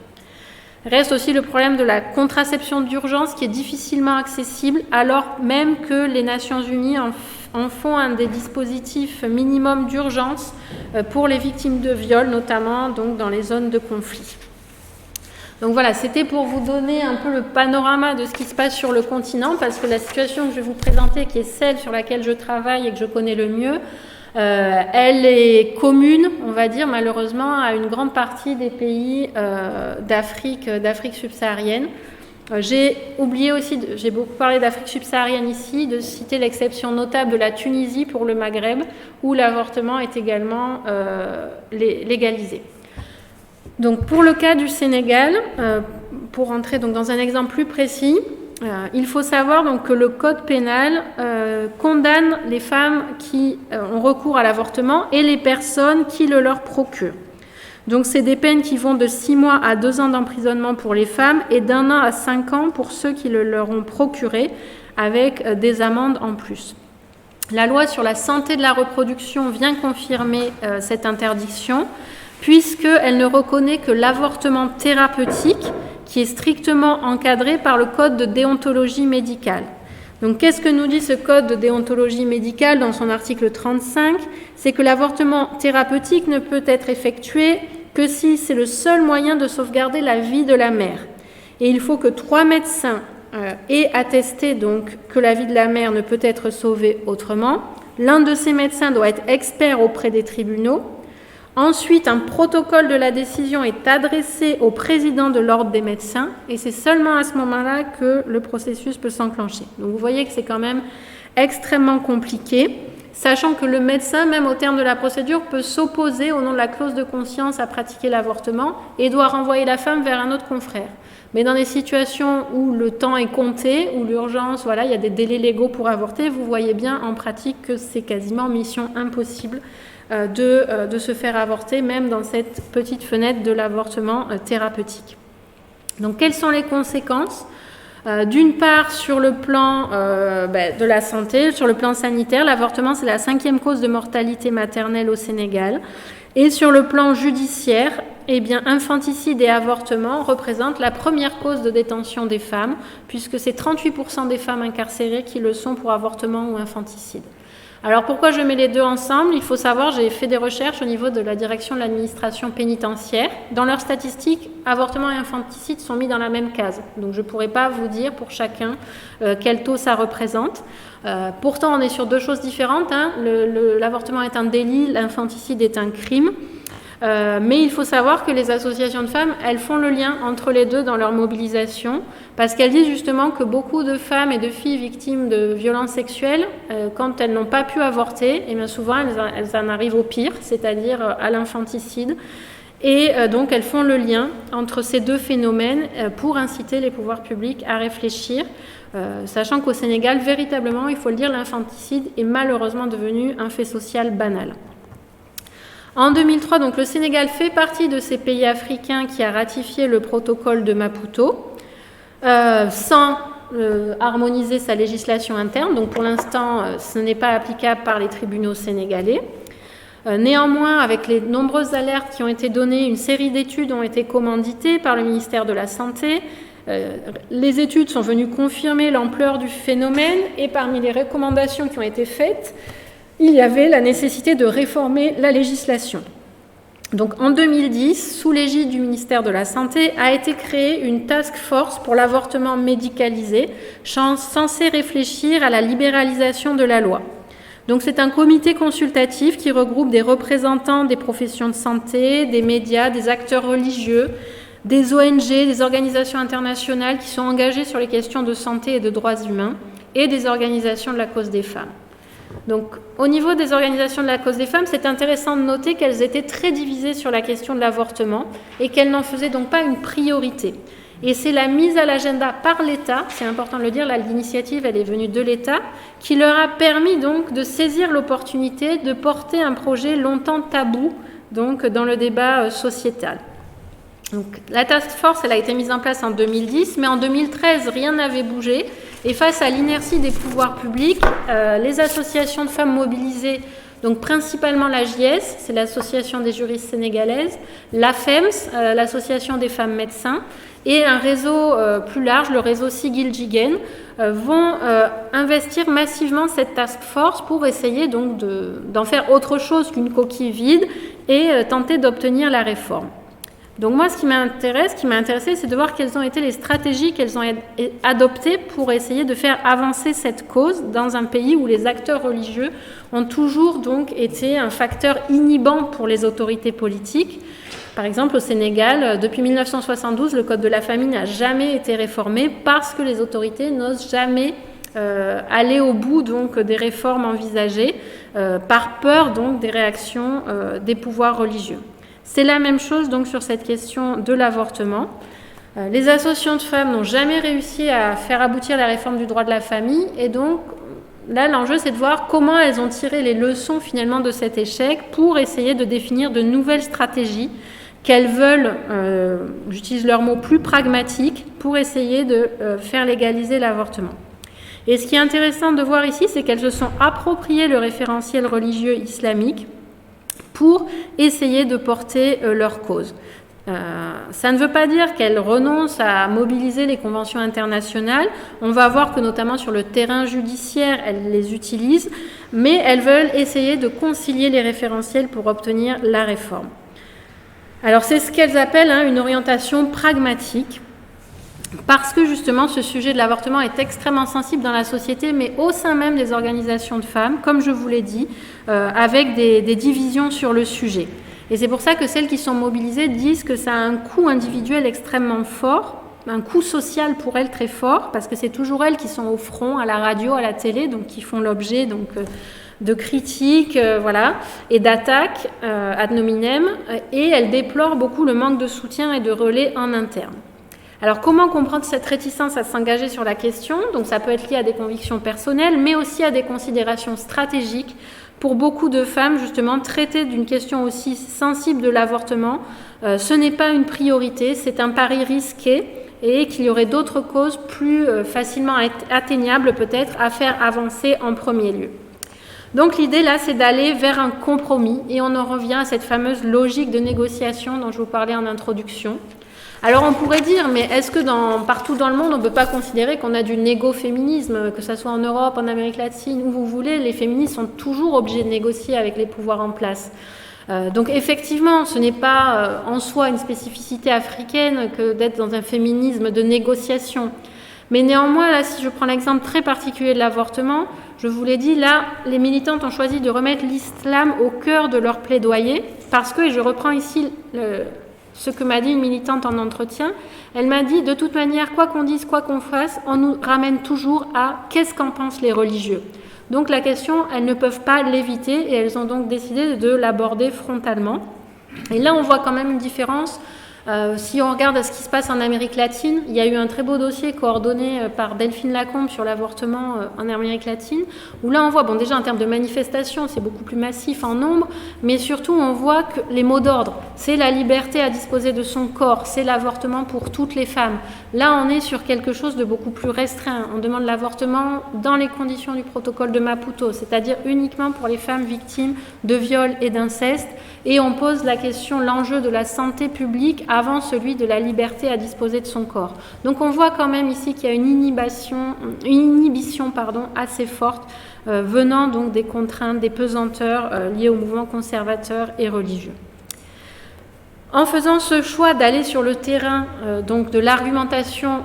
Reste aussi le problème de la contraception d'urgence qui est difficilement accessible alors même que les Nations Unies en font un des dispositifs minimum d'urgence pour les victimes de viol, notamment donc, dans les zones de conflit. Donc voilà, c'était pour vous donner un peu le panorama de ce qui se passe sur le continent, parce que la situation que je vais vous présenter, qui est celle sur laquelle je travaille et que je connais le mieux, elle est commune, on va dire, malheureusement, à une grande partie des pays d'Afrique subsaharienne. J'ai oublié aussi, j'ai beaucoup parlé d'Afrique subsaharienne ici, de citer l'exception notable de la Tunisie pour le Maghreb, où l'avortement est également légalisé. Donc pour le cas du Sénégal, pour entrer donc dans un exemple plus précis, il faut savoir donc que le code pénal condamne les femmes qui ont recours à l'avortement et les personnes qui le leur procurent. Donc c'est des peines qui vont de 6 mois à 2 ans d'emprisonnement pour les femmes et d'1 an à 5 ans pour ceux qui le leur ont procuré, avec des amendes en plus. La loi sur la santé de la reproduction vient confirmer cette interdiction, puisqu'elle ne reconnaît que l'avortement thérapeutique, qui est strictement encadré par le code de déontologie médicale. Donc, qu'est-ce que nous dit ce code de déontologie médicale dans son article 35 ? C'est que l'avortement thérapeutique ne peut être effectué que si c'est le seul moyen de sauvegarder la vie de la mère. Et il faut que 3 médecins aient attesté donc que la vie de la mère ne peut être sauvée autrement. L'un de ces médecins doit être expert auprès des tribunaux. Ensuite, un protocole de la décision est adressé au président de l'ordre des médecins et c'est seulement à ce moment-là que le processus peut s'enclencher. Donc vous voyez que c'est quand même extrêmement compliqué, sachant que le médecin, même au terme de la procédure, peut s'opposer au nom de la clause de conscience à pratiquer l'avortement et doit renvoyer la femme vers un autre confrère. Mais dans des situations où le temps est compté, où l'urgence, voilà, il y a des délais légaux pour avorter, vous voyez bien en pratique que c'est quasiment mission impossible de se faire avorter, même dans cette petite fenêtre de l'avortement thérapeutique. Donc, quelles sont les conséquences ? D'une part, sur le plan de la santé, sur le plan sanitaire, l'avortement, c'est la 5e cause de mortalité maternelle au Sénégal. Et sur le plan judiciaire, eh bien, infanticide et avortement représentent la première cause de détention des femmes, puisque c'est 38% des femmes incarcérées qui le sont pour avortement ou infanticide. Alors pourquoi je mets les deux ensemble ? Il faut savoir, j'ai fait des recherches au niveau de la direction de l'administration pénitentiaire. Dans leurs statistiques, avortement et infanticide sont mis dans la même case. Donc je ne pourrais pas vous dire pour chacun quel taux ça représente. Pourtant, on est sur 2 choses différentes. L'avortement est un délit, l'infanticide est un crime. Mais il faut savoir que les associations de femmes, elles font le lien entre les deux dans leur mobilisation, parce qu'elles disent justement que beaucoup de femmes et de filles victimes de violences sexuelles, quand elles n'ont pas pu avorter, et bien souvent elles en arrivent au pire, c'est-à-dire à l'infanticide. Et donc elles font le lien entre ces 2 phénomènes pour inciter les pouvoirs publics à réfléchir, sachant qu'au Sénégal, véritablement, il faut le dire, l'infanticide est malheureusement devenu un fait social banal. En 2003, donc, le Sénégal fait partie de ces pays africains qui a ratifié le protocole de Maputo sans harmoniser sa législation interne. Donc pour l'instant, ce n'est pas applicable par les tribunaux sénégalais. Néanmoins, avec les nombreuses alertes qui ont été données, une série d'études ont été commanditées par le ministère de la Santé. Les études sont venues confirmer l'ampleur du phénomène et parmi les recommandations qui ont été faites, il y avait la nécessité de réformer la législation. Donc en 2010, sous l'égide du ministère de la Santé, a été créée une task force pour l'avortement médicalisé, censée réfléchir à la libéralisation de la loi. Donc c'est un comité consultatif qui regroupe des représentants des professions de santé, des médias, des acteurs religieux, des ONG, des organisations internationales qui sont engagées sur les questions de santé et de droits humains, et des organisations de la cause des femmes. Donc, au niveau des organisations de la cause des femmes, c'est intéressant de noter qu'elles étaient très divisées sur la question de l'avortement et qu'elles n'en faisaient donc pas une priorité. Et c'est la mise à l'agenda par l'État, c'est important de le dire, l'initiative elle est venue de l'État, qui leur a permis donc de saisir l'opportunité de porter un projet longtemps tabou donc, dans le débat sociétal. Donc, la task force elle a été mise en place en 2010, mais en 2013, rien n'avait bougé. Et face à l'inertie des pouvoirs publics, les associations de femmes mobilisées, donc principalement la JS, c'est l'Association des juristes sénégalaises, la FEMS, l'Association des femmes médecins, et un réseau plus large, le réseau Sigil Jigéen, vont investir massivement cette task force pour essayer donc d'en faire autre chose qu'une coquille vide et tenter d'obtenir la réforme. Donc moi, ce qui m'a intéressé, c'est de voir quelles ont été les stratégies qu'elles ont adoptées pour essayer de faire avancer cette cause dans un pays où les acteurs religieux ont toujours donc été un facteur inhibant pour les autorités politiques. Par exemple, au Sénégal, depuis 1972, le Code de la famille n'a jamais été réformé parce que les autorités n'osent jamais aller au bout donc, des réformes envisagées par peur donc, des réactions des pouvoirs religieux. C'est la même chose donc sur cette question de l'avortement. Les associations de femmes n'ont jamais réussi à faire aboutir la réforme du droit de la famille et donc là l'enjeu c'est de voir comment elles ont tiré les leçons finalement de cet échec pour essayer de définir de nouvelles stratégies qu'elles veulent, j'utilise leur mot, plus pragmatiques pour essayer de faire légaliser l'avortement. Et ce qui est intéressant de voir ici, c'est qu'elles se sont appropriées le référentiel religieux islamique pour essayer de porter leur cause. Ça ne veut pas dire qu'elles renoncent à mobiliser les conventions internationales. On va voir que notamment sur le terrain judiciaire, elles les utilisent, mais elles veulent essayer de concilier les référentiels pour obtenir la réforme. Alors c'est ce qu'elles appellent une orientation pragmatique, parce que justement ce sujet de l'avortement est extrêmement sensible dans la société, mais au sein même des organisations de femmes, comme je vous l'ai dit, avec des divisions sur le sujet. Et c'est pour ça que celles qui sont mobilisées disent que ça a un coût individuel extrêmement fort, un coût social pour elles très fort, parce que c'est toujours elles qui sont au front, à la radio, à la télé, donc qui font l'objet de critiques et d'attaques ad nominem, et elles déplorent beaucoup le manque de soutien et de relais en interne. Alors, comment comprendre cette réticence à s'engager sur la question ? Donc, ça peut être lié à des convictions personnelles, mais aussi à des considérations stratégiques. Pour beaucoup de femmes, justement, traiter d'une question aussi sensible de l'avortement, ce n'est pas une priorité, c'est un pari risqué et qu'il y aurait d'autres causes plus facilement atteignables, peut-être, à faire avancer en premier lieu. Donc, l'idée, là, c'est d'aller vers un compromis et on en revient à cette fameuse logique de négociation dont je vous parlais en introduction. Alors on pourrait dire, mais est-ce que partout dans le monde, on ne peut pas considérer qu'on a du négo-féminisme, que ce soit en Europe, en Amérique latine, où vous voulez, les féministes sont toujours obligées de négocier avec les pouvoirs en place. Donc effectivement, ce n'est pas en soi une spécificité africaine que d'être dans un féminisme de négociation. Mais néanmoins, là, si je prends l'exemple très particulier de l'avortement, je vous l'ai dit, là, les militantes ont choisi de remettre l'islam au cœur de leur plaidoyer, parce que, et je reprends ici ce que m'a dit une militante en entretien, elle m'a dit, de toute manière, quoi qu'on dise, quoi qu'on fasse, on nous ramène toujours à qu'est-ce qu'en pensent les religieux. Donc la question, elles ne peuvent pas l'éviter et elles ont donc décidé de l'aborder frontalement. Et là, on voit quand même une différence. Si on regarde ce qui se passe en Amérique latine, il y a eu un très beau dossier coordonné par Delphine Lacombe sur l'avortement en Amérique latine, où là on voit, déjà en termes de manifestations, c'est beaucoup plus massif en nombre, mais surtout on voit que les mots d'ordre, c'est la liberté à disposer de son corps, c'est l'avortement pour toutes les femmes. Là on est sur quelque chose de beaucoup plus restreint. On demande l'avortement dans les conditions du protocole de Maputo, c'est-à-dire uniquement pour les femmes victimes de viols et d'inceste, et on pose la question, l'enjeu de la santé publique avant celui de la liberté à disposer de son corps. Donc on voit quand même ici qu'il y a une inhibition assez forte venant donc des contraintes, des pesanteurs liées au mouvement conservateur et religieux. En faisant ce choix d'aller sur le terrain donc de l'argumentation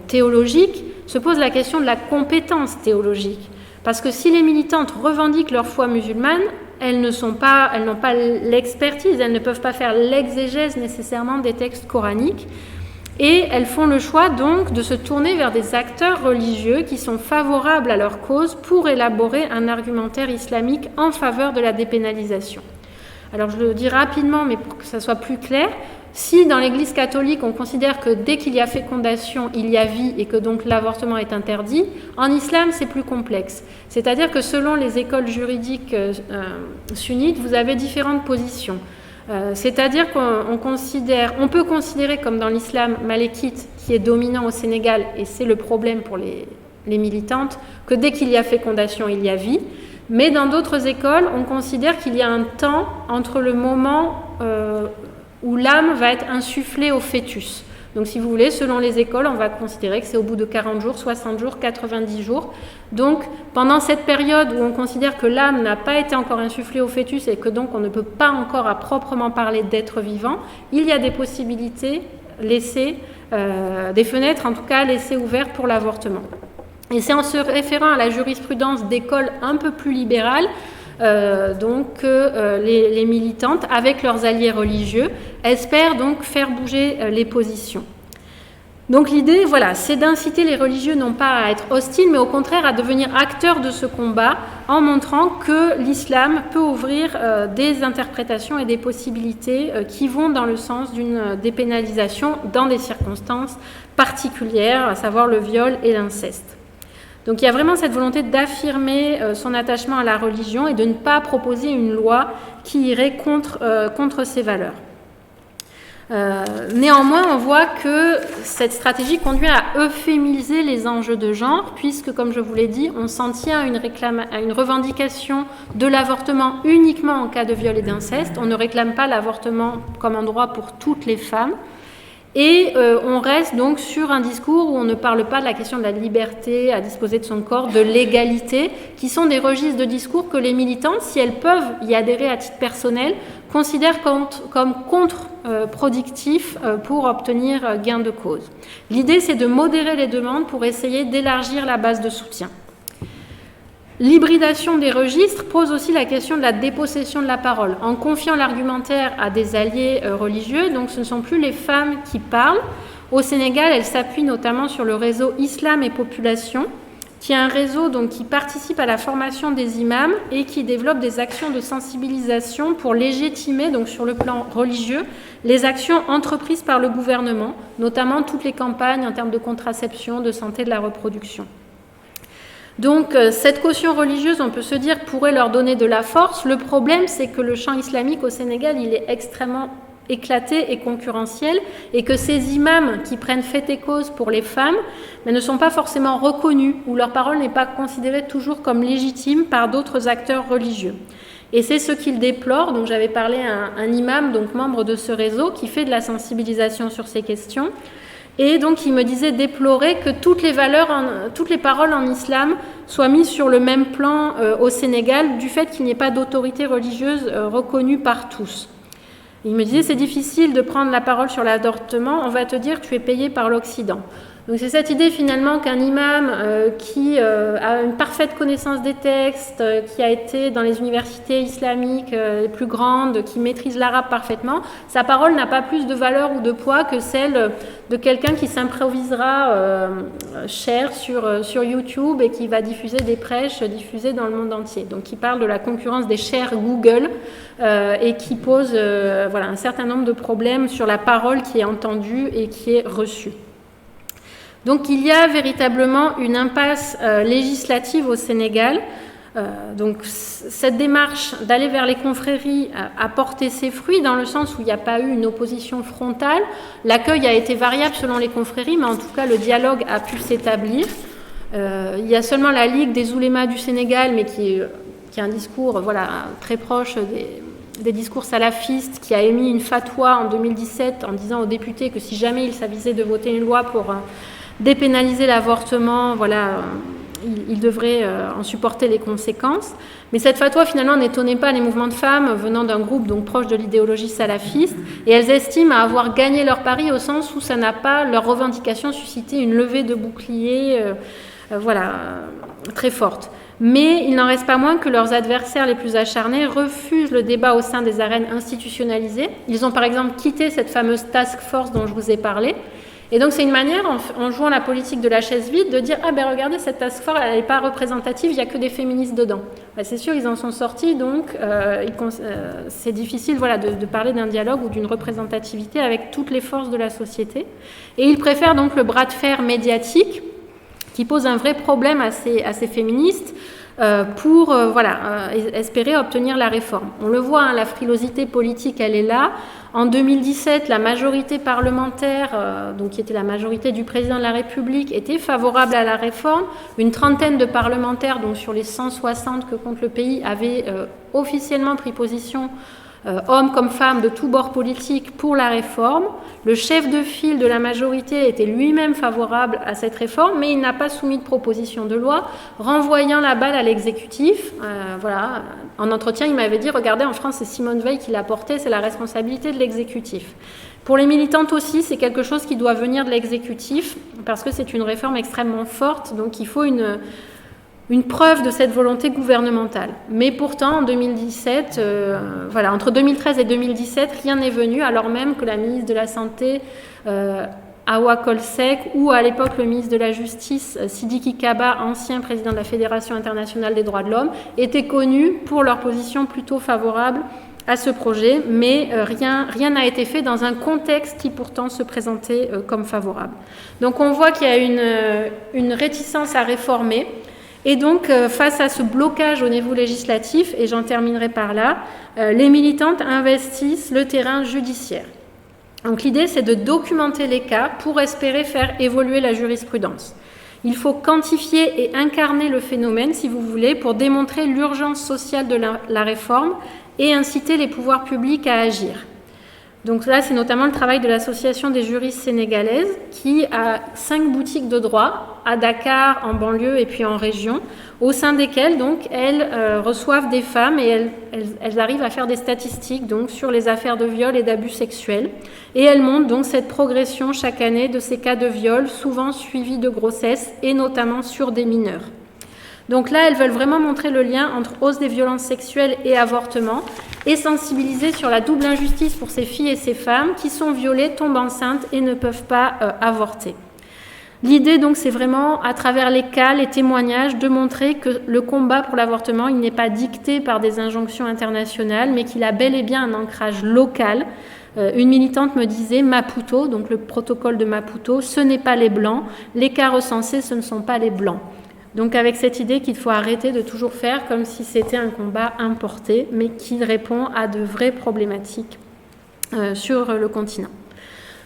théologique, se pose la question de la compétence théologique. Parce que si les militantes revendiquent leur foi musulmane, elles n'ont pas l'expertise, elles ne peuvent pas faire l'exégèse nécessairement des textes coraniques. Et elles font le choix donc de se tourner vers des acteurs religieux qui sont favorables à leur cause pour élaborer un argumentaire islamique en faveur de la dépénalisation. Alors je le dis rapidement, mais pour que ça soit plus clair, si dans l'Église catholique on considère que dès qu'il y a fécondation, il y a vie et que donc l'avortement est interdit, en islam c'est plus complexe. C'est-à-dire que selon les écoles juridiques sunnites, vous avez différentes positions. C'est-à-dire on peut considérer comme dans l'islam malékite qui est dominant au Sénégal, et c'est le problème pour les militantes, que dès qu'il y a fécondation, il y a vie. Mais dans d'autres écoles, on considère qu'il y a un temps entre le moment où l'âme va être insufflée au fœtus. Donc si vous voulez, selon les écoles, on va considérer que c'est au bout de 40 jours, 60 jours, 90 jours. Donc pendant cette période où on considère que l'âme n'a pas été encore insufflée au fœtus et que donc on ne peut pas encore à proprement parler d'être vivant, il y a des possibilités laissées, des fenêtres en tout cas laissées ouvertes pour l'avortement. Et c'est en se référant à la jurisprudence d'écoles un peu plus libérales les militantes, avec leurs alliés religieux, espèrent donc faire bouger les positions. Donc l'idée, voilà, c'est d'inciter les religieux non pas à être hostiles, mais au contraire à devenir acteurs de ce combat en montrant que l'islam peut ouvrir des interprétations et des possibilités qui vont dans le sens d'une dépénalisation dans des circonstances particulières, à savoir le viol et l'inceste. Donc il y a vraiment cette volonté d'affirmer son attachement à la religion et de ne pas proposer une loi qui irait contre ces valeurs. Néanmoins, on voit que cette stratégie conduit à euphémiser les enjeux de genre, puisque, comme je vous l'ai dit, on s'en tient à une revendication de l'avortement uniquement en cas de viol et d'inceste. On ne réclame pas l'avortement comme un droit pour toutes les femmes. Et on reste donc sur un discours où on ne parle pas de la question de la liberté à disposer de son corps, de l'égalité, qui sont des registres de discours que les militantes, si elles peuvent y adhérer à titre personnel, considèrent comme contre-productifs pour obtenir gain de cause. L'idée, c'est de modérer les demandes pour essayer d'élargir la base de soutien. L'hybridation des registres pose aussi la question de la dépossession de la parole. En confiant l'argumentaire à des alliés religieux, donc ce ne sont plus les femmes qui parlent. Au Sénégal, elles s'appuient notamment sur le réseau Islam et Population, qui est un réseau donc, qui participe à la formation des imams et qui développe des actions de sensibilisation pour légitimer, donc sur le plan religieux, les actions entreprises par le gouvernement, notamment toutes les campagnes en termes de contraception, de santé de la reproduction. Donc cette caution religieuse, on peut se dire, pourrait leur donner de la force. Le problème, c'est que le champ islamique au Sénégal, il est extrêmement éclaté et concurrentiel, et que ces imams qui prennent fait et cause pour les femmes mais ne sont pas forcément reconnus, ou leur parole n'est pas considérée toujours comme légitime par d'autres acteurs religieux. Et c'est ce qu'ils déplorent. Donc j'avais parlé à un imam, donc membre de ce réseau, qui fait de la sensibilisation sur ces questions. Et donc, il me disait déplorer que toutes les paroles en islam soient mises sur le même plan au Sénégal, du fait qu'il n'y ait pas d'autorité religieuse reconnue par tous. Il me disait, c'est difficile de prendre la parole sur l'avortement, on va te dire que tu es payé par l'Occident. Donc c'est cette idée finalement qu'un imam qui a une parfaite connaissance des textes, qui a été dans les universités islamiques les plus grandes, qui maîtrise l'arabe parfaitement, sa parole n'a pas plus de valeur ou de poids que celle de quelqu'un qui s'improvisera cher sur YouTube et qui va diffuser des prêches diffusées dans le monde entier. Donc qui parle de la concurrence des chers Google et qui pose un certain nombre de problèmes sur la parole qui est entendue et qui est reçue. Donc il y a véritablement une impasse législative au Sénégal. Donc cette démarche d'aller vers les confréries a porté ses fruits dans le sens où il n'y a pas eu une opposition frontale. L'accueil a été variable selon les confréries, mais en tout cas le dialogue a pu s'établir. Il y a seulement la Ligue des oulémas du Sénégal, mais qui a un discours très proche des discours salafistes, qui a émis une fatwa en 2017 en disant aux députés que si jamais il s'avisait de voter une loi pour dépénaliser l'avortement, il devrait en supporter les conséquences. Mais cette fatwa, finalement, n'étonnait pas les mouvements de femmes venant d'un groupe donc proche de l'idéologie salafiste, et elles estiment avoir gagné leur pari au sens où ça n'a pas, leur revendication, suscité une levée de bouclier très forte. Mais il n'en reste pas moins que leurs adversaires les plus acharnés refusent le débat au sein des arènes institutionnalisées. Ils ont par exemple quitté cette fameuse task force dont je vous ai parlé, Et donc c'est une manière, en jouant la politique de la chaise vide, de dire « Ah ben regardez, cette task force, elle n'est pas représentative, il n'y a que des féministes dedans. » C'est sûr, ils en sont sortis, donc c'est difficile de parler d'un dialogue ou d'une représentativité avec toutes les forces de la société. Et ils préfèrent donc le bras de fer médiatique, qui pose un vrai problème à ces féministes, pour espérer obtenir la réforme. On le voit, la frilosité politique, elle est là. En 2017, la majorité parlementaire, qui était la majorité du président de la République, était favorable à la réforme. Une trentaine de parlementaires, donc sur les 160 que compte le pays, avaient officiellement pris position, hommes comme femmes de tous bords politiques, pour la réforme. Le chef de file de la majorité était lui-même favorable à cette réforme, mais il n'a pas soumis de proposition de loi, renvoyant la balle à l'exécutif. En entretien, il m'avait dit « Regardez, en France, c'est Simone Veil qui l'a porté, c'est la responsabilité de l'exécutif. » Pour les militantes aussi, c'est quelque chose qui doit venir de l'exécutif, parce que c'est une réforme extrêmement forte, donc il faut une preuve de cette volonté gouvernementale. Mais pourtant, en 2017, entre 2013 et 2017, rien n'est venu, alors même que la ministre de la Santé, Awa Kolsek, ou à l'époque le ministre de la Justice, Sidiki Kaba, ancien président de la Fédération internationale des droits de l'homme, étaient connus pour leur position plutôt favorable à ce projet, mais rien n'a été fait dans un contexte qui pourtant se présentait comme favorable. Donc on voit qu'il y a une réticence à réformer. Et donc, face à ce blocage au niveau législatif, et j'en terminerai par là, les militantes investissent le terrain judiciaire. Donc l'idée, c'est de documenter les cas pour espérer faire évoluer la jurisprudence. Il faut quantifier et incarner le phénomène, si vous voulez, pour démontrer l'urgence sociale de la réforme et inciter les pouvoirs publics à agir. Donc là, c'est notamment le travail de l'Association des juristes sénégalaises qui a 5 boutiques de droit à Dakar, en banlieue et puis en région, au sein desquelles donc, elles reçoivent des femmes et elles arrivent à faire des statistiques donc, sur les affaires de viol et d'abus sexuels. Et elles montrent donc cette progression chaque année de ces cas de viol, souvent suivis de grossesse et notamment sur des mineurs. Donc là, elles veulent vraiment montrer le lien entre hausse des violences sexuelles et avortement et sensibiliser sur la double injustice pour ces filles et ces femmes qui sont violées, tombent enceintes et ne peuvent pas avorter. L'idée, donc, c'est vraiment, à travers les cas, les témoignages, de montrer que le combat pour l'avortement, il n'est pas dicté par des injonctions internationales, mais qu'il a bel et bien un ancrage local. Une militante me disait « Maputo », donc le protocole de Maputo, ce n'est pas les Blancs, les cas recensés, ce ne sont pas les Blancs. Donc avec cette idée qu'il faut arrêter de toujours faire comme si c'était un combat importé, mais qui répond à de vraies problématiques sur le continent.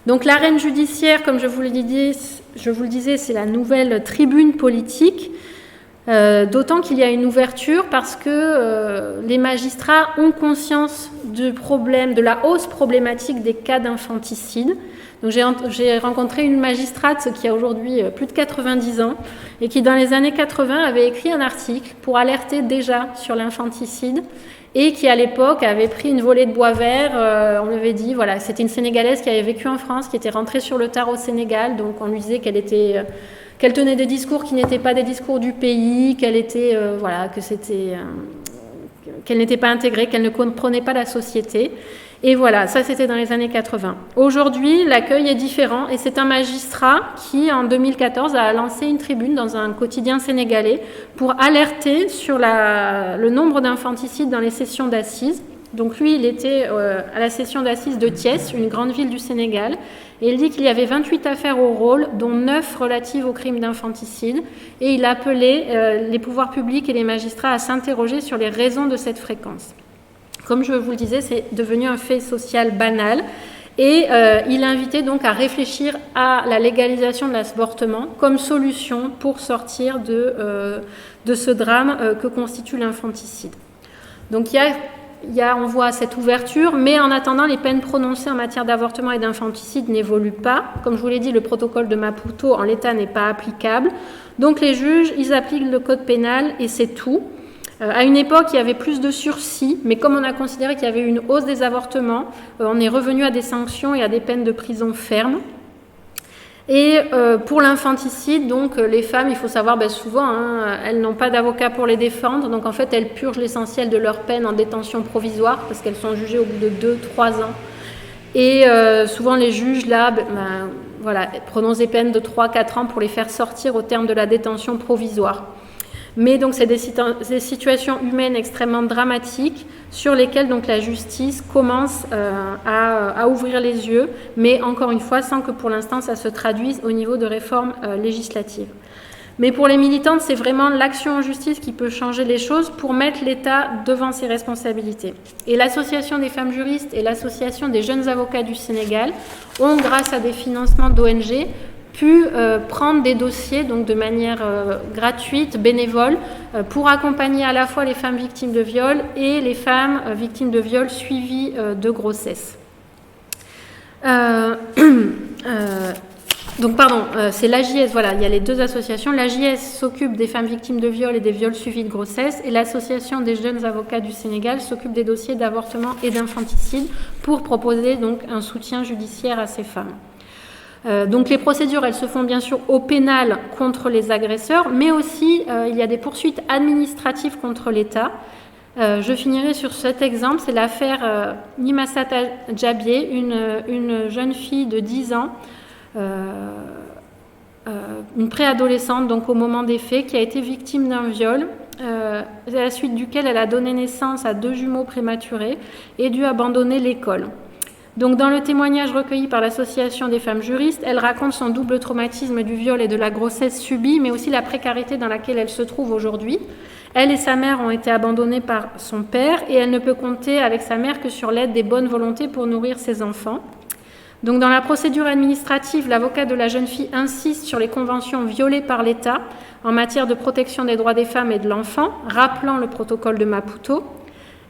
Donc l'arène judiciaire, comme je vous le disais, c'est la nouvelle tribune politique, d'autant qu'il y a une ouverture parce que les magistrats ont conscience de la hausse problématique des cas d'infanticide. Donc j'ai rencontré une magistrate qui a aujourd'hui plus de 90 ans et qui dans les années 80 avait écrit un article pour alerter déjà sur l'infanticide et qui à l'époque avait pris une volée de bois vert. On lui avait dit, c'était une Sénégalaise qui avait vécu en France, qui était rentrée sur le tard au Sénégal, donc on lui disait qu'elle tenait des discours qui n'étaient pas des discours du pays, qu'elle n'était pas intégrée, qu'elle ne comprenait pas la société. Et voilà, ça c'était dans les années 80. Aujourd'hui, l'accueil est différent et c'est un magistrat qui, en 2014, a lancé une tribune dans un quotidien sénégalais pour alerter sur le nombre d'infanticides dans les sessions d'assises. Donc lui, il était à la session d'assises de Thiès, une grande ville du Sénégal, et il dit qu'il y avait 28 affaires au rôle, dont 9 relatives aux crimes d'infanticide, et il appelait les pouvoirs publics et les magistrats à s'interroger sur les raisons de cette fréquence. Comme je vous le disais, c'est devenu un fait social banal, et il invitait donc à réfléchir à la légalisation de l'avortement comme solution pour sortir de ce drame que constitue l'infanticide. Donc on voit cette ouverture, mais en attendant, les peines prononcées en matière d'avortement et d'infanticide n'évoluent pas. Comme je vous l'ai dit, le protocole de Maputo, en l'état, n'est pas applicable. Donc les juges, ils appliquent le code pénal et c'est tout. À une époque, il y avait plus de sursis, mais comme on a considéré qu'il y avait une hausse des avortements, on est revenu à des sanctions et à des peines de prison fermes. Et pour l'infanticide, donc les femmes, il faut savoir, souvent, elles n'ont pas d'avocat pour les défendre, donc en fait, elles purgent l'essentiel de leur peine en détention provisoire, parce qu'elles sont jugées au bout de 2-3 ans. Et souvent les juges, là, voilà, prononcent des peines de 3-4 ans pour les faire sortir au terme de la détention provisoire. Mais donc c'est des situations humaines extrêmement dramatiques sur lesquelles donc la justice commence à ouvrir les yeux, mais encore une fois sans que pour l'instant ça se traduise au niveau de réformes législatives. Mais pour les militantes, c'est vraiment l'action en justice qui peut changer les choses pour mettre l'État devant ses responsabilités. Et l'Association des femmes juristes et l'Association des jeunes avocats du Sénégal ont, grâce à des financements d'ONG, pu prendre des dossiers donc de manière gratuite, bénévole, pour accompagner à la fois les femmes victimes de viol et les femmes victimes de viol suivies de grossesse. C'est l'AJS, voilà, il y a les deux associations. L'AJS s'occupe des femmes victimes de viol et des viols suivis de grossesse, et l'Association des jeunes avocats du Sénégal s'occupe des dossiers d'avortement et d'infanticide pour proposer donc un soutien judiciaire à ces femmes. Donc les procédures, elles se font bien sûr au pénal contre les agresseurs, mais aussi il y a des poursuites administratives contre l'État. Je finirai sur cet exemple, c'est l'affaire Nimassata Djabié, une jeune fille de 10 ans, une préadolescente donc au moment des faits, qui a été victime d'un viol, à la suite duquel elle a donné naissance à 2 jumeaux prématurés et dû abandonner l'école. Donc, dans le témoignage recueilli par l'Association des femmes juristes, elle raconte son double traumatisme du viol et de la grossesse subie, mais aussi la précarité dans laquelle elle se trouve aujourd'hui. Elle et sa mère ont été abandonnées par son père et elle ne peut compter avec sa mère que sur l'aide des bonnes volontés pour nourrir ses enfants. Donc, dans la procédure administrative, l'avocat de la jeune fille insiste sur les conventions violées par l'État en matière de protection des droits des femmes et de l'enfant, rappelant le protocole de Maputo,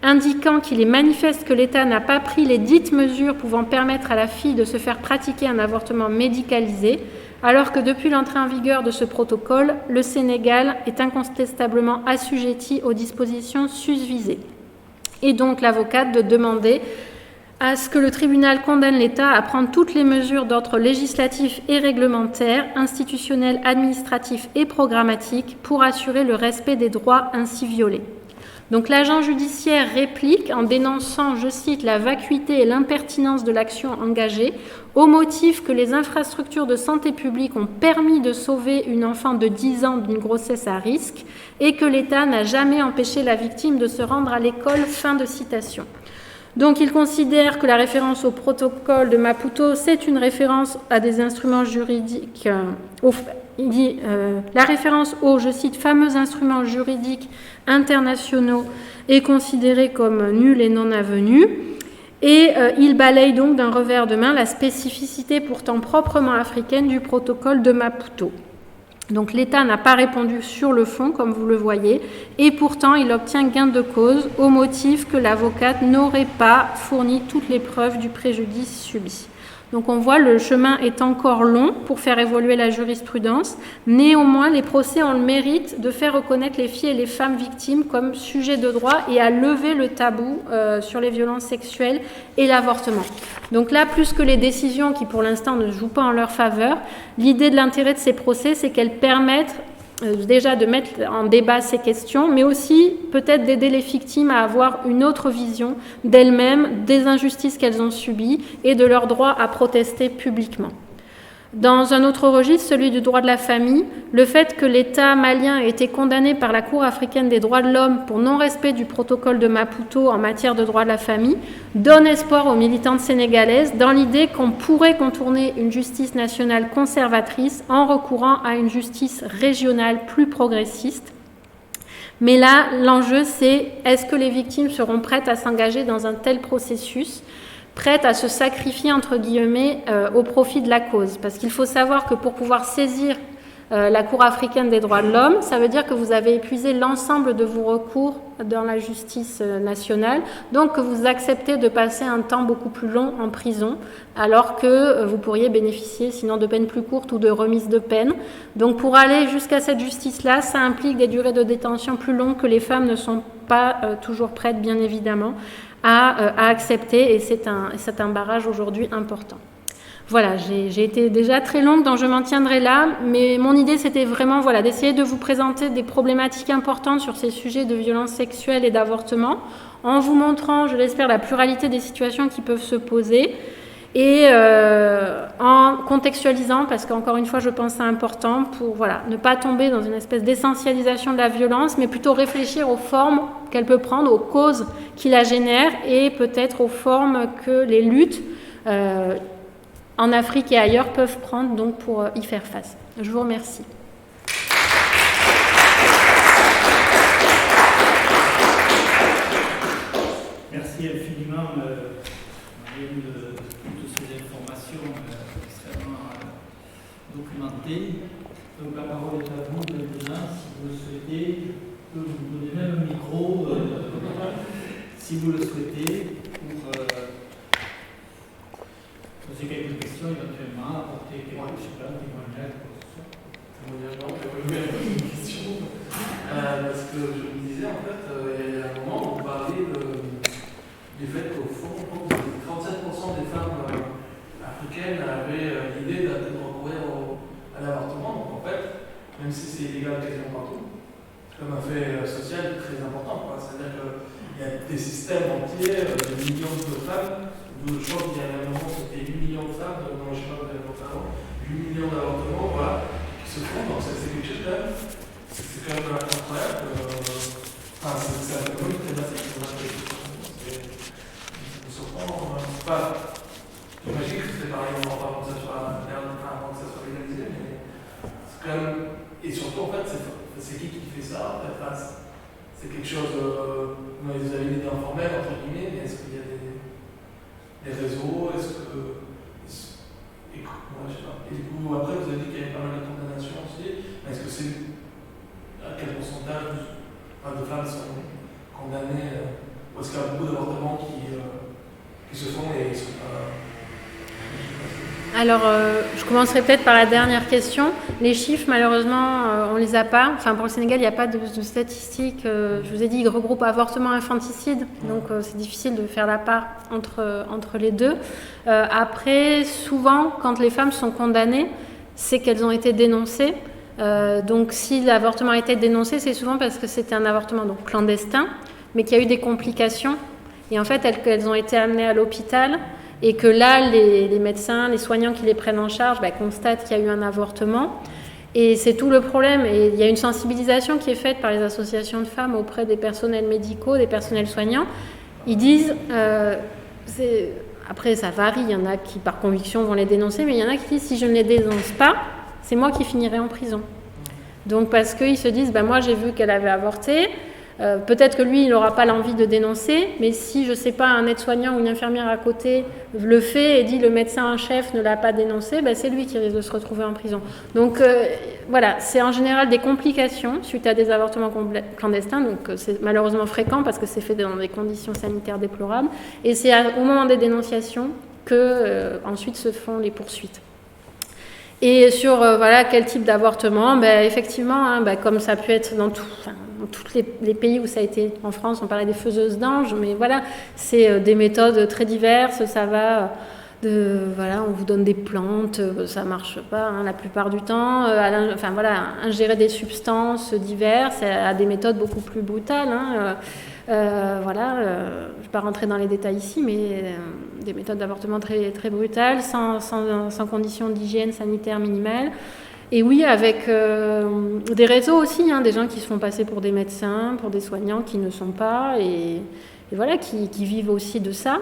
indiquant qu'il est manifeste que l'État n'a pas pris les dites mesures pouvant permettre à la fille de se faire pratiquer un avortement médicalisé, alors que depuis l'entrée en vigueur de ce protocole, le Sénégal est incontestablement assujetti aux dispositions susvisées. Et donc l'avocate de demander à ce que le tribunal condamne l'État à prendre toutes les mesures d'ordre législatif et réglementaire, institutionnel, administratif et programmatique pour assurer le respect des droits ainsi violés. Donc l'agent judiciaire réplique en dénonçant, je cite, la vacuité et l'impertinence de l'action engagée au motif que les infrastructures de santé publique ont permis de sauver une enfant de 10 ans d'une grossesse à risque et que l'État n'a jamais empêché la victime de se rendre à l'école. Fin de citation. Donc il considère que la référence au protocole de Maputo, c'est une référence à des instruments juridiques, il dit la référence aux, je cite, fameux instruments juridiques internationaux est considérée comme nulle et non avenue. Et il balaye donc d'un revers de main la spécificité pourtant proprement africaine du protocole de Maputo. Donc l'État n'a pas répondu sur le fond, comme vous le voyez, et pourtant il obtient gain de cause au motif que l'avocate n'aurait pas fourni toutes les preuves du préjudice subi. Donc on voit le chemin est encore long pour faire évoluer la jurisprudence. Néanmoins, les procès ont le mérite de faire reconnaître les filles et les femmes victimes comme sujets de droit et à lever le tabou sur les violences sexuelles et l'avortement. Donc là, plus que les décisions qui pour l'instant ne jouent pas en leur faveur, l'idée de l'intérêt de ces procès, c'est qu'elles permettent déjà de mettre en débat ces questions, mais aussi peut-être d'aider les victimes à avoir une autre vision d'elles-mêmes, des injustices qu'elles ont subies et de leur droit à protester publiquement. Dans un autre registre, celui du droit de la famille, le fait que l'État malien ait été condamné par la Cour africaine des droits de l'homme pour non-respect du protocole de Maputo en matière de droit de la famille donne espoir aux militantes sénégalaises dans l'idée qu'on pourrait contourner une justice nationale conservatrice en recourant à une justice régionale plus progressiste. Mais là, l'enjeu, c'est est-ce que les victimes seront prêtes à s'engager dans un tel processus ? Prête à se sacrifier, entre guillemets, au profit de la cause. Parce qu'il faut savoir que pour pouvoir saisir la Cour africaine des droits de l'homme, ça veut dire que vous avez épuisé l'ensemble de vos recours dans la justice nationale, donc que vous acceptez de passer un temps beaucoup plus long en prison, alors que vous pourriez bénéficier sinon de peines plus courtes ou de remise de peine. Donc pour aller jusqu'à cette justice-là, ça implique des durées de détention plus longues que les femmes ne sont pas toujours prêtes, bien évidemment, à accepter, et c'est un barrage aujourd'hui important. Voilà, j'ai été déjà très longue, donc je m'en tiendrai là, mais mon idée c'était vraiment d'essayer de vous présenter des problématiques importantes sur ces sujets de violence sexuelle et d'avortement, en vous montrant, je l'espère, la pluralité des situations qui peuvent se poser, et en contextualisant, parce qu'encore une fois, je pense que c'est important pour ne pas tomber dans une espèce d'essentialisation de la violence, mais plutôt réfléchir aux formes qu'elle peut prendre, aux causes qui la génèrent et peut-être aux formes que les luttes en Afrique et ailleurs peuvent prendre donc pour y faire face. Je vous remercie. Merci infiniment, Marianne, de toutes ces informations extrêmement documentées. Donc la parole est à vous maintenant, si vous le souhaitez. Je peux vous donner même un micro, si vous le souhaitez, pour poser quelques questions éventuellement, apporter quelques témoignages. Une question, parce que je me disais, en fait, il y a un moment, on parlait du fait qu'au fond, 37% des femmes africaines avaient l'idée de recourir à l'avortement. Donc en fait, même si c'est illégal quasiment partout, c'est comme un fait social très important. C'est-à-dire qu'il y a des systèmes entiers de millions de femmes, je crois qu'il y a un moment, c'était 8 millions de femmes, non, je ne sais pas, 8 millions d'avortements, voilà, qui se font. Donc c'est quelque chose quand même, c'est quand même incroyable. C'est un peu une thématique qu'on a fait. J'imagine que c'était pareil avant que ça soit légalisé, mais c'est quand même. Et surtout, en fait, c'est qui fait ça? En fait, c'est quelque chose. Vous avez une idée informelle, entre guillemets, mais est-ce qu'il y a des réseaux? Est-ce que. Et du coup, après, vous avez dit qu'il y avait pas mal de condamnations aussi, mais est-ce que c'est. À quel pourcentage de femmes sont condamnées? Ou est-ce qu'il y a beaucoup d'avortements qui se font et sont pas. Alors, je commencerai peut-être par la dernière question. Les chiffres, malheureusement, on ne les a pas. Enfin, pour le Sénégal, il n'y a pas de statistiques. Je vous ai dit, ils regroupent avortement, infanticide. Donc, c'est difficile de faire la part entre les deux. Après, souvent, quand les femmes sont condamnées, c'est qu'elles ont été dénoncées. Donc, si l'avortement a été dénoncé, c'est souvent parce que c'était un avortement donc, clandestin, mais qu'il y a eu des complications. Et en fait, elles ont été amenées à l'hôpital et que là, les médecins, les soignants qui les prennent en charge constatent qu'il y a eu un avortement. Et c'est tout le problème. Et il y a une sensibilisation qui est faite par les associations de femmes auprès des personnels médicaux, des personnels soignants. Ils disent, après ça varie, il y en a qui par conviction vont les dénoncer, mais il y en a qui disent, si je ne les dénonce pas, c'est moi qui finirai en prison. Donc parce qu'ils se disent, moi j'ai vu qu'elle avait avorté, peut-être que lui, il n'aura pas l'envie de dénoncer, mais si, je ne sais pas, un aide-soignant ou une infirmière à côté le fait et dit le médecin en chef ne l'a pas dénoncé, c'est lui qui risque de se retrouver en prison. Donc voilà, c'est en général des complications suite à des avortements clandestins, donc c'est malheureusement fréquent parce que c'est fait dans des conditions sanitaires déplorables, et c'est au moment des dénonciations que ensuite se font les poursuites. Et sur quel type d'avortement, effectivement, comme ça a pu être dans tous les pays où ça a été, en France, on parlait des faiseuses d'anges, mais voilà, c'est des méthodes très diverses, ça va on vous donne des plantes, ça marche pas la plupart du temps, ingérer des substances diverses, à des méthodes beaucoup plus brutales, je ne vais pas rentrer dans les détails ici, mais des méthodes d'avortement très, très brutales, sans conditions d'hygiène sanitaire minimale. Et oui, avec des réseaux aussi, des gens qui se font passer pour des médecins, pour des soignants qui ne sont pas, et voilà, qui vivent aussi de ça.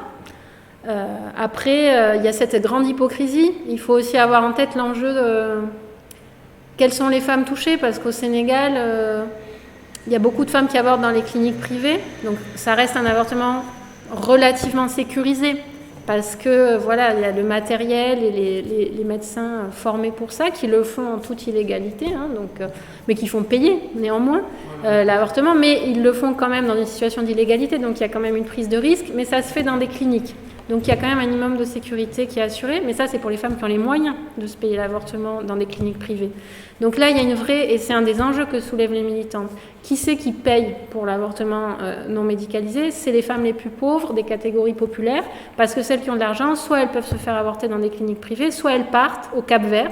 Après, il y a cette grande hypocrisie. Il faut aussi avoir en tête l'enjeu de quelles sont les femmes touchées, parce qu'au Sénégal, il y a beaucoup de femmes qui avortent dans les cliniques privées, donc ça reste un avortement relativement sécurisé, parce que il y a le matériel et les médecins formés pour ça, qui le font en toute illégalité, mais qui font payer néanmoins l'avortement, mais ils le font quand même dans une situation d'illégalité, donc il y a quand même une prise de risque, mais ça se fait dans des cliniques. Donc il y a quand même un minimum de sécurité qui est assuré, mais ça c'est pour les femmes qui ont les moyens de se payer l'avortement dans des cliniques privées. Donc là il y a une vraie, et c'est un des enjeux que soulèvent les militantes, qui c'est qui paye pour l'avortement non médicalisé? C'est les femmes les plus pauvres, des catégories populaires, parce que celles qui ont de l'argent, soit elles peuvent se faire avorter dans des cliniques privées, soit elles partent au Cap-Vert,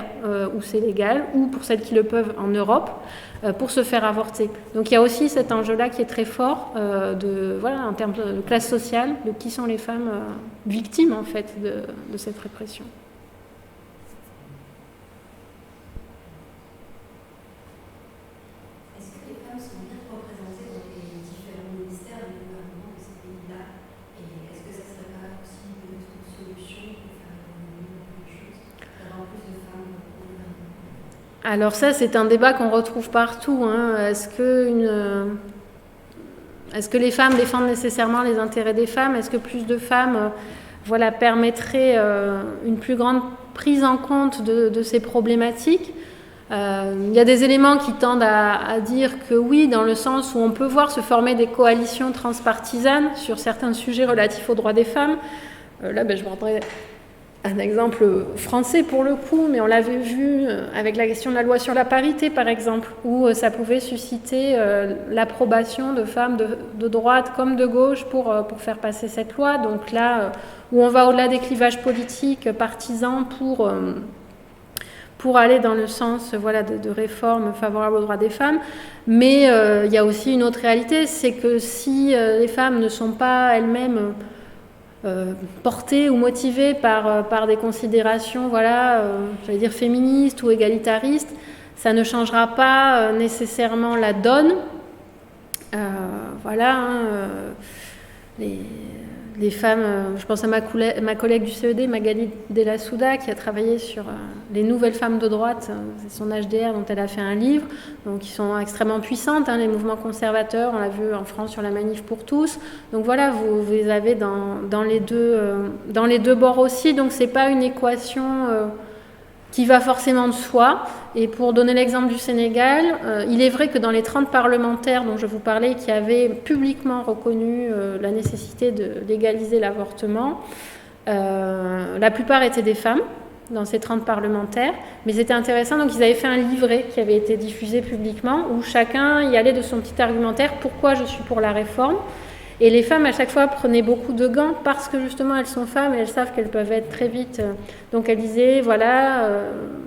où c'est légal, ou pour celles qui le peuvent en Europe, pour se faire avorter. Donc il y a aussi cet enjeu-là qui est très fort en termes de classe sociale, de qui sont les femmes victimes en fait de cette répression. Est-ce que les femmes sont bien représentées dans les différents ministères du gouvernement de ces pays-là? Et est-ce que ça serait pas aussi peut-être une solution pour faire évoluer les choses, d'avoir plus de femmes au gouvernement? Alors ça, c'est un débat qu'on retrouve partout. Est-ce que les femmes défendent nécessairement les intérêts des femmes? Est-ce que plus de femmes permettraient une plus grande prise en compte de ces problématiques? Il y a des éléments qui tendent à dire que oui, dans le sens où on peut voir se former des coalitions transpartisanes sur certains sujets relatifs aux droits des femmes. Là, je prendrai un exemple français pour le coup, mais on l'avait vu avec la question de la loi sur la parité, par exemple, où ça pouvait susciter l'approbation de femmes de droite comme de gauche pour faire passer cette loi. Donc là, où on va au-delà des clivages politiques, partisans, pour aller dans le sens de réformes favorables aux droits des femmes. Mais il y a aussi une autre réalité, c'est que si les femmes ne sont pas elles-mêmes portées ou motivées par des considérations j'allais dire féministes ou égalitaristes, ça ne changera pas nécessairement la donne. Les femmes, je pense à ma collègue du CED, Magali Della Souda, qui a travaillé sur les nouvelles femmes de droite, c'est son HDR dont elle a fait un livre, donc qui sont extrêmement puissantes, les mouvements conservateurs, on l'a vu en France sur la Manif pour tous. Donc voilà, vous les avez dans les deux bords aussi, donc c'est pas une équation qui va forcément de soi. Et pour donner l'exemple du Sénégal, il est vrai que dans les 30 parlementaires dont je vous parlais, qui avaient publiquement reconnu la nécessité de légaliser l'avortement, la plupart étaient des femmes dans ces 30 parlementaires, mais c'était intéressant, donc ils avaient fait un livret qui avait été diffusé publiquement, où chacun y allait de son petit argumentaire, pourquoi je suis pour la réforme. Et les femmes, à chaque fois, prenaient beaucoup de gants parce que, justement, elles sont femmes et elles savent qu'elles peuvent être très vite. Donc, elles disaient,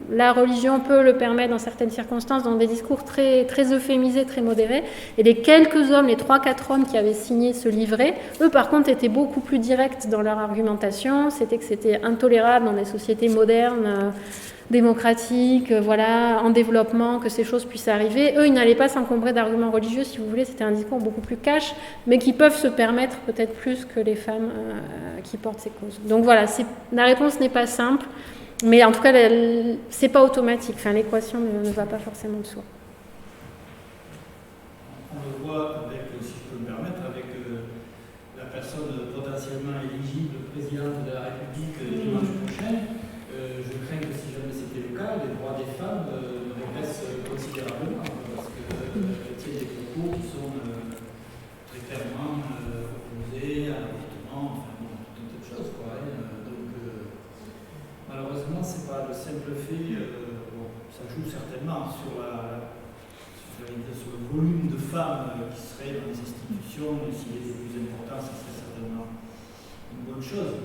la religion peut le permettre dans certaines circonstances, dans des discours très, très euphémisés, très modérés. Et les quelques hommes, les 3-4 hommes qui avaient signé ce livret, eux, par contre, étaient beaucoup plus directs dans leur argumentation. C'était que c'était intolérable dans des sociétés modernes, démocratiques, en développement, que ces choses puissent arriver. Eux, ils n'allaient pas s'encombrer d'arguments religieux, si vous voulez, c'était un discours beaucoup plus cash, mais qui peuvent se permettre peut-être plus que les femmes qui portent ces causes. Donc voilà, la réponse n'est pas simple, mais en tout cas, c'est pas automatique, l'équation ne va pas forcément de soi. On le voit avec, si je peux me permettre, avec la personne potentiellement éligible présidente de la République dimanche prochain. Je crains que si jamais c'était le cas, les droits des femmes régressent considérablement, parce qu'elles tiennent des propos qui sont très clairement opposés à l'avortement, tout un tas de choses. Donc, malheureusement, c'est pas le simple fait, ça joue certainement sur le volume de femmes qui seraient dans les institutions, et s'il était plus important, ça serait certainement une bonne chose.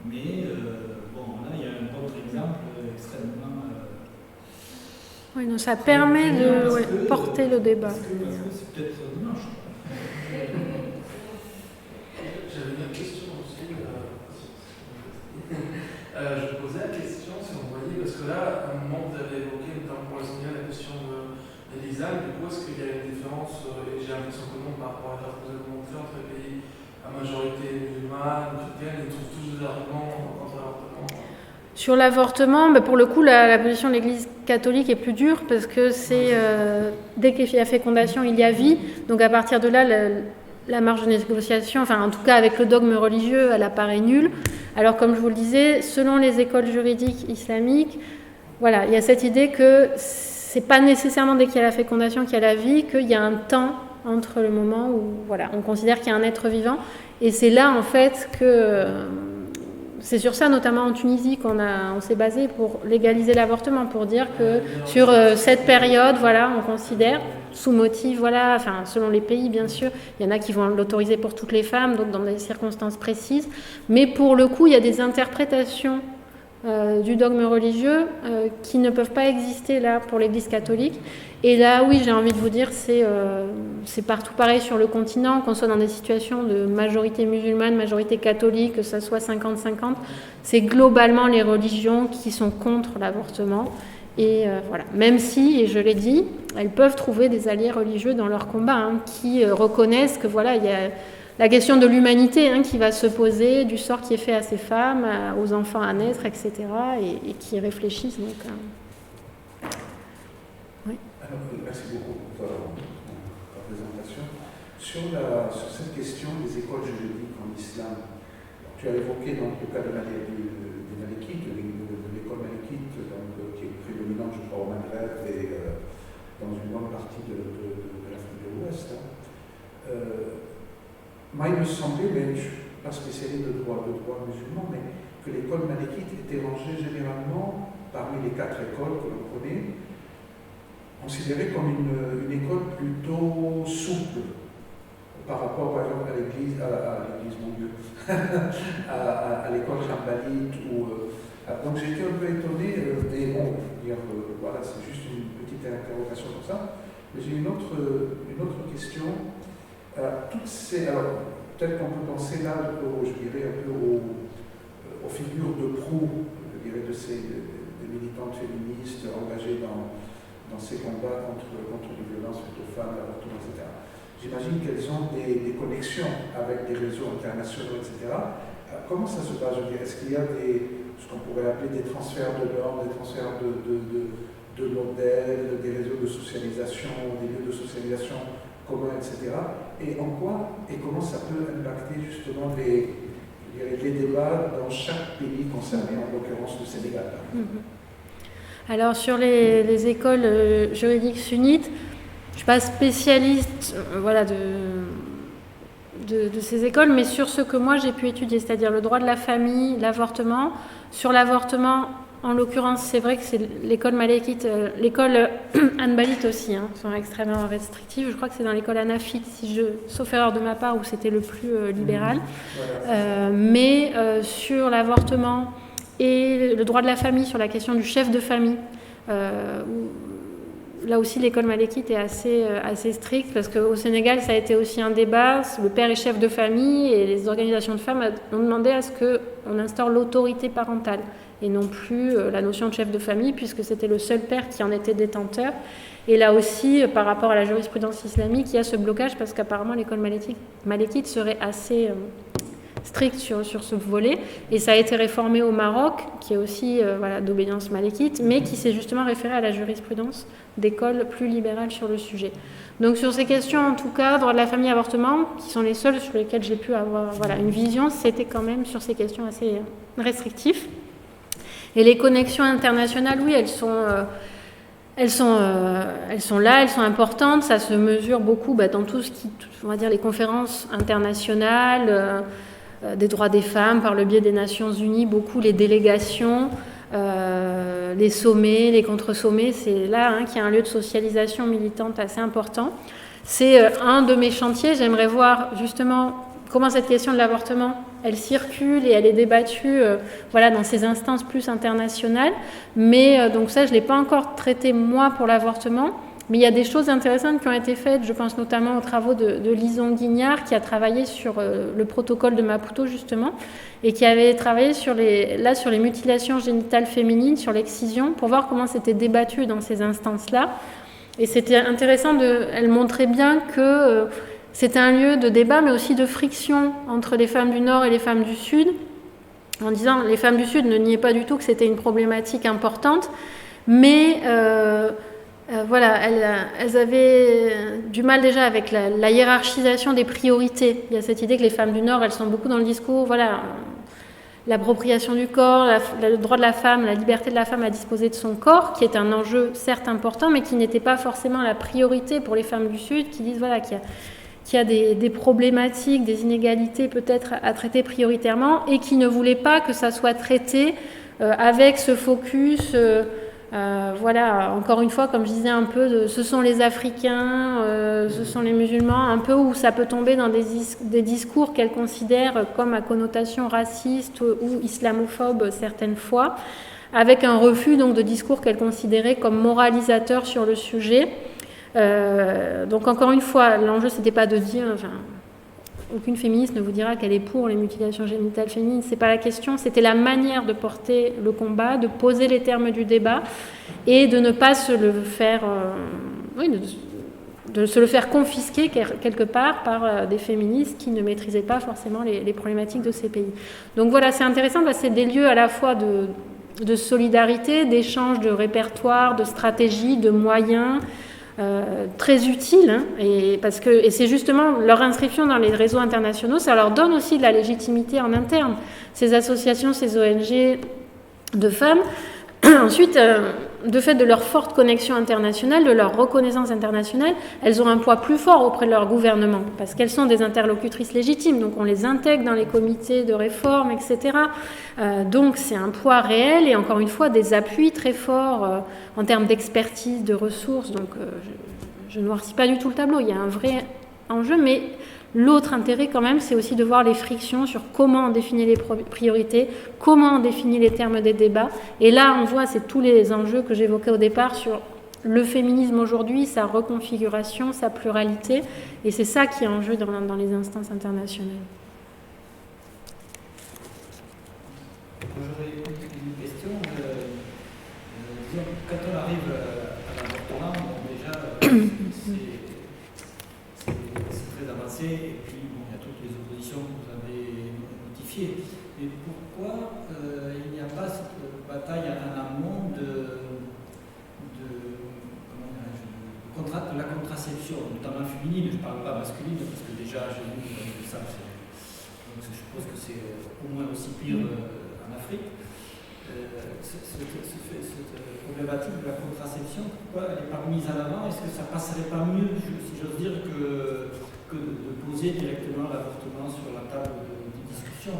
Mais là, il y a un autre exemple extrêmement... Oui, donc ça permet de porter le débat. Parce que c'est peut-être dimanche. J'avais une question aussi. Je posais la question, si on voyait, parce que là, à un moment, vous avez évoqué, notamment pour le Sénégal, la question de l'ISAM. Du coup, est-ce qu'il y a une différence, et j'ai l'impression que non, par rapport à ce que vous avez montré entre les pays à majorité musulmane, chrétienne, ils trouvent tous des arguments contre l'avortement? Sur l'avortement, pour le coup, la position de l'Église catholique est plus dure parce que c'est dès qu'il y a fécondation, il y a vie. Donc à partir de là, la marge de négociation, en tout cas avec le dogme religieux, elle apparaît nulle. Alors comme je vous le disais, selon les écoles juridiques islamiques, il y a cette idée que c'est pas nécessairement dès qu'il y a la fécondation qu'il y a la vie, qu'il y a un temps entre le moment où on considère qu'il y a un être vivant. Et c'est là en fait que... c'est sur ça, notamment en Tunisie, on s'est basé pour légaliser l'avortement, pour dire que sur cette période, on considère, sous motif, selon les pays, bien sûr, il y en a qui vont l'autoriser pour toutes les femmes, d'autres dans des circonstances précises, mais pour le coup, il y a des interprétations du dogme religieux qui ne peuvent pas exister là pour l'Église catholique. Et là, oui, j'ai envie de vous dire, c'est partout pareil sur le continent, qu'on soit dans des situations de majorité musulmane, majorité catholique, que ça soit 50-50, c'est globalement les religions qui sont contre l'avortement. Et voilà, même si, et je l'ai dit, elles peuvent trouver des alliés religieux dans leur combat, hein, qui reconnaissent que voilà, il y a la question de l'humanité qui va se poser, du sort qui est fait à ces femmes, aux enfants à naître, etc., et qui réfléchissent. Donc, oui. Alors, merci beaucoup pour ta présentation. Sur cette question des écoles juridiques en islam, tu as évoqué donc, le cas des Malikites, de l'école Malikite, qui est prédominante, je crois, au Maghreb et dans une bonne partie de l'Afrique de l'Ouest. Moi, il me semblait, mais je ne suis pas spécialiste de droit musulman, mais que l'école malékite était rangée généralement parmi les 4 écoles que l'on connaît, considérée comme une école plutôt souple par rapport, par exemple, à l'église, mon Dieu, à l'école chambalite. Donc j'étais un peu étonné, et bon, voilà, c'est juste une petite interrogation comme ça, mais j'ai une autre question. Alors, peut-être qu'on peut penser là, je dirais, un peu aux figures de proue, je dirais, des militantes féministes engagées dans ces combats contre les violences faites aux femmes, l'avortement, etc. J'imagine qu'elles ont des connexions avec des réseaux internationaux, etc. Comment ça se passe? Est-ce qu'il y a ce qu'on pourrait appeler des transferts de normes, des transferts de modèles, des réseaux de socialisation, des lieux de socialisation communs, etc. Et en quoi et comment ça peut impacter justement les débats dans chaque pays concerné, en l'occurrence le Sénégal. Alors sur les écoles juridiques sunnites, je ne suis pas spécialiste voilà, de ces écoles, mais sur ce que moi j'ai pu étudier, c'est-à-dire le droit de la famille, l'avortement. Sur l'avortement, en l'occurrence, c'est vrai que c'est l'école malékite, l'école hanbalite aussi, sont extrêmement restrictives. Je crois que c'est dans l'école hanafite, sauf erreur de ma part, où c'était le plus libéral. Mais sur l'avortement et le droit de la famille, sur la question du chef de famille, là aussi l'école malékite est assez stricte, parce qu'au Sénégal, ça a été aussi un débat. Le père est chef de famille et les organisations de femmes ont demandé à ce qu'on instaure l'autorité parentale et non plus la notion de chef de famille, puisque c'était le seul père qui en était détenteur. Et là aussi, par rapport à la jurisprudence islamique, il y a ce blocage, parce qu'apparemment l'école malékite serait assez stricte sur ce volet. Et ça a été réformé au Maroc, qui est aussi d'obédience malékite, mais qui s'est justement référé à la jurisprudence d'écoles plus libérales sur le sujet. Donc sur ces questions, en tout cas, droit de la famille, avortement, qui sont les seules sur lesquelles j'ai pu avoir une vision, c'était quand même sur ces questions assez restrictives. Et les connexions internationales, oui, elles sont là, elles sont importantes. Ça se mesure beaucoup dans tout ce qui, on va dire, les conférences internationales, des droits des femmes par le biais des Nations Unies, beaucoup les délégations, les sommets, les contre-sommets. C'est là qu'il y a un lieu de socialisation militante assez important. C'est un de mes chantiers. J'aimerais voir justement comment cette question de l'avortement, elle circule et elle est débattue dans ces instances plus internationales. Mais donc ça, je ne l'ai pas encore traité moi pour l'avortement. Mais il y a des choses intéressantes qui ont été faites. Je pense notamment aux travaux de Lison Guignard, qui a travaillé sur le protocole de Maputo, justement, et qui avait travaillé sur les mutilations génitales féminines, sur l'excision, pour voir comment c'était débattu dans ces instances-là. Et c'était intéressant, elle montrait bien que c'était un lieu de débat, mais aussi de friction entre les femmes du Nord et les femmes du Sud, en disant les femmes du Sud ne niaient pas du tout que c'était une problématique importante, mais elles avaient du mal déjà avec la hiérarchisation des priorités. Il y a cette idée que les femmes du Nord, elles sont beaucoup dans le discours, l'appropriation du corps, le droit de la femme, la liberté de la femme à disposer de son corps, qui est un enjeu certes important, mais qui n'était pas forcément la priorité pour les femmes du Sud, qui disent qu'il y a des problématiques, des inégalités peut-être à traiter prioritairement, et qui ne voulaient pas que ça soit traité avec ce focus Voilà, encore une fois, comme je disais un peu, ce sont les Africains, ce sont les musulmans, un peu où ça peut tomber dans des discours qu'elle considère comme à connotation raciste ou islamophobe certaines fois, avec un refus donc de discours qu'elle considérait comme moralisateur sur le sujet. Donc encore une fois, l'enjeu c'était pas de dire, aucune féministe ne vous dira qu'elle est pour les mutilations génitales féminines, c'est pas la question, c'était la manière de porter le combat, de poser les termes du débat et de ne pas se le faire, de se le faire confisquer quelque part par des féministes qui ne maîtrisaient pas forcément les problématiques de ces pays. Donc voilà, c'est intéressant parce que c'est des lieux à la fois de solidarité, d'échange de répertoires, de stratégies, de moyens, très utiles, hein, et c'est justement leur inscription dans les réseaux internationaux, ça leur donne aussi de la légitimité en interne. Ces associations, ces ONG de femmes, ensuite, de fait de leur forte connexion internationale, de leur reconnaissance internationale, elles ont un poids plus fort auprès de leur gouvernement, parce qu'elles sont des interlocutrices légitimes, donc on les intègre dans les comités de réforme, etc. Donc c'est un poids réel et encore une fois des appuis très forts en termes d'expertise, de ressources. Donc je ne noircis pas du tout le tableau, il y a un vrai enjeu, mais l'autre intérêt quand même, c'est aussi de voir les frictions sur comment on définit les priorités, comment on définit les termes des débats. Et là, on voit, c'est tous les enjeux que j'évoquais au départ sur le féminisme aujourd'hui, sa reconfiguration, sa pluralité. Et c'est ça qui est en jeu dans les instances internationales. J'aurais une question. Quand on arrive à l'avortement, déjà, c'est très avancé, et puis bon, il y a toutes les oppositions que vous avez notifiées. Mais pourquoi il n'y a pas cette bataille en amont de la contraception, notamment féminine, je ne parle pas masculine, parce que déjà, j'ai vu que ça, donc je suppose que c'est au moins aussi pire en Afrique. Cette problématique de la contraception, pourquoi elle n'est pas mise en avant? Est-ce que ça passerait pas mieux, si j'ose dire, que de poser directement l'avortement sur la table de discussion?